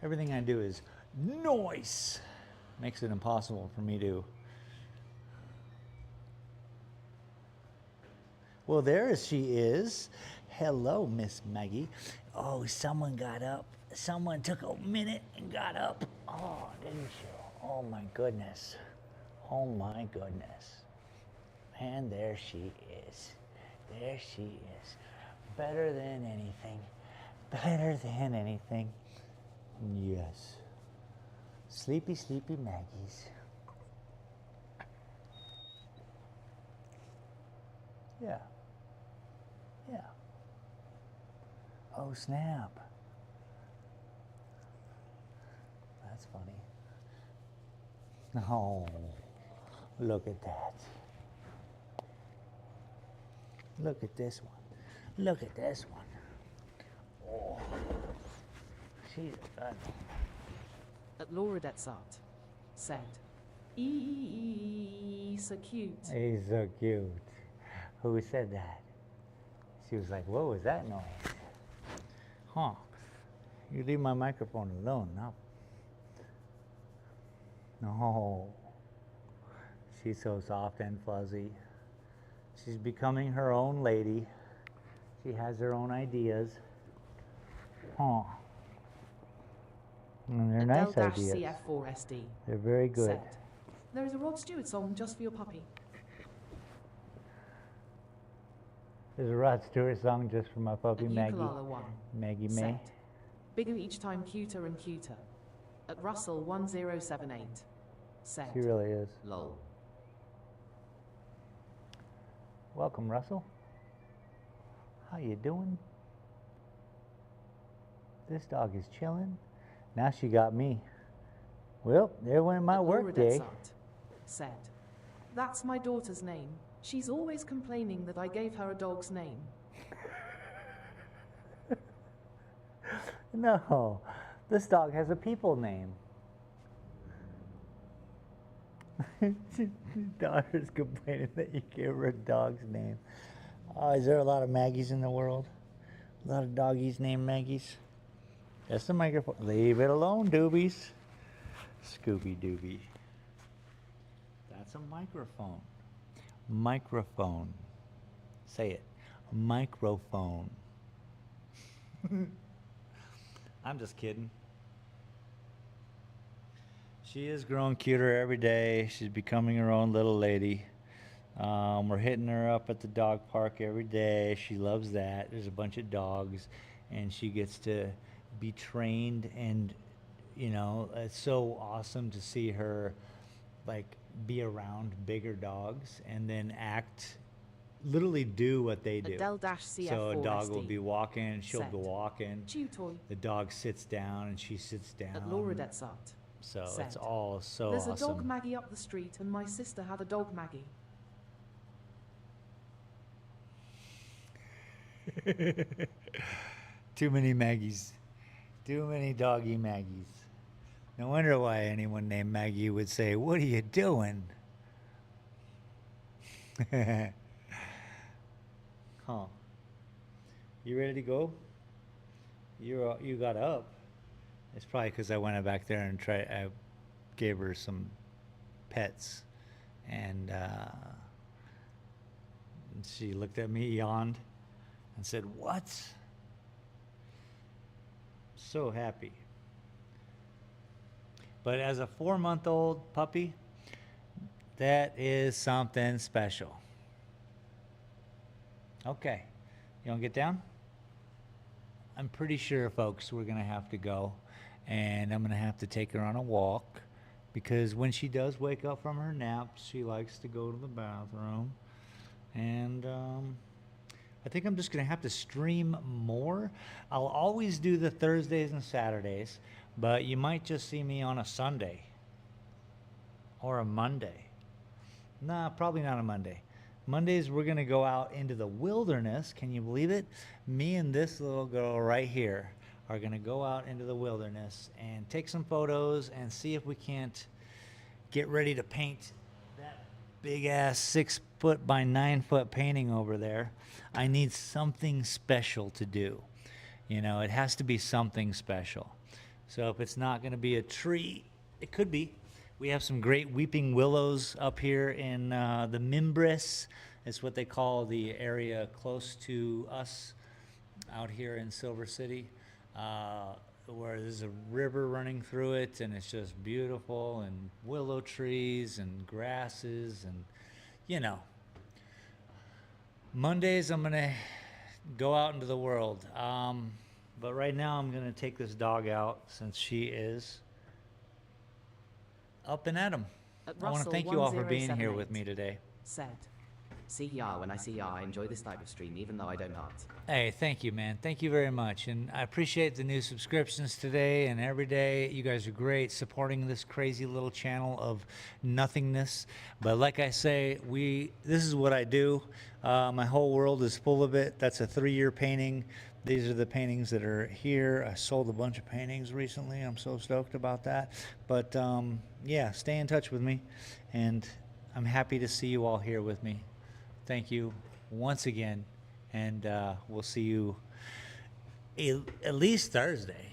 Everything I do is noise. Makes it impossible for me to. Well, there she is. Hello, Miss Maggie. Oh, someone got up. Someone took a minute and got up. Oh, didn't you? Oh, my goodness. Oh, my goodness. And there she is. There she is. Better than anything. Better than anything. Yes. Sleepy, sleepy Maggies. Yeah. Yeah. Oh, snap. That's funny. Oh, look at that. Look at this one. Look at this one. Oh, she's a good one. At Laura Detsart said, so cute." He's so cute. Who said that? She was like, what was that noise? Huh. You leave my microphone alone now. No. She's so soft and fuzzy. She's becoming her own lady. She has her own ideas. Huh. And they're nice ideas. Del-CF4SD They're very good. said, "There is a Rod Stewart song just for your puppy." There's a Rod Stewart song just for my puppy, At Maggie. Ukulala One Maggie May. said, "Bigger each time, cuter and cuter." At Russell1078 said, She really is. "Lol." Welcome, Russell. How you doing? This dog is chilling. Now she got me. Well, there went my At Laura work day. Detsart said, "That's my daughter's name. She's always complaining that I gave her a dog's name." No, this dog has a people name. Daughter's complaining that you gave her a dog's name. Oh, is there a lot of Maggies in the world? A lot of doggies named Maggies? That's the microphone. Leave it alone, doobies. Scooby Dooby. That's a microphone. Microphone. Say it. Microphone. I'm just kidding. She is growing cuter every day. She's becoming her own little lady. We're hitting her up at the dog park every day. She loves that. There's a bunch of dogs, and she gets to be trained, and you know, it's so awesome to see her like be around bigger dogs and then literally do what they do. Adele-CF4SD So a dog will be walking, she'll said, be walking. Chew toy. The dog sits down and she sits down. At Laura Detsart. So said, it's all so There's awesome. a dog Maggie up the street, and my sister had a dog Maggie. Too many Maggies. Too many doggy Maggies. No wonder why anyone named Maggie would say, "What are you doing?" Huh. You ready to go? You got up. It's probably because I went back there and I gave her some pets, and she looked at me, yawned, and said, "What?" So happy. But as a 4-month-old puppy, that is something special. Okay, you want to get down? I'm pretty sure, folks, we're going to have to go, and I'm going to have to take her on a walk, because when she does wake up from her naps, she likes to go to the bathroom, and I think I'm just going to have to stream more. I'll always do the Thursdays and Saturdays, but you might just see me on a Sunday or a Monday. Nah, probably not a Monday. Mondays, we're going to go out into the wilderness. Can you believe it? Me and this little girl right here are going to go out into the wilderness and take some photos and see if we can't get ready to paint that big ass 6-foot by 9-foot painting over there. I need something special to do. You know, it has to be something special. So if it's not going to be a tree, it could be. We have some great weeping willows up here in the Mimbres. It's what they call the area close to us out here in Silver City, where there's a river running through it, and it's just beautiful, and willow trees and grasses, and you know. Mondays I'm gonna go out into the world, but right now I'm gonna take this dog out since she is up and at 'em. I want to thank you all for being here with me today. Said, See ya when I see ya. I enjoy this type of stream, even though I don't art. Hey, thank you, man. Thank you very much. And I appreciate the new subscriptions today and every day. You guys are great supporting this crazy little channel of nothingness. But like I say, this is what I do. My whole world is full of it. That's a 3-year painting. These are the paintings that are here. I sold a bunch of paintings recently. I'm so stoked about that. But yeah, stay in touch with me. And I'm happy to see you all here with me. Thank you once again, and we'll see you at least Thursday.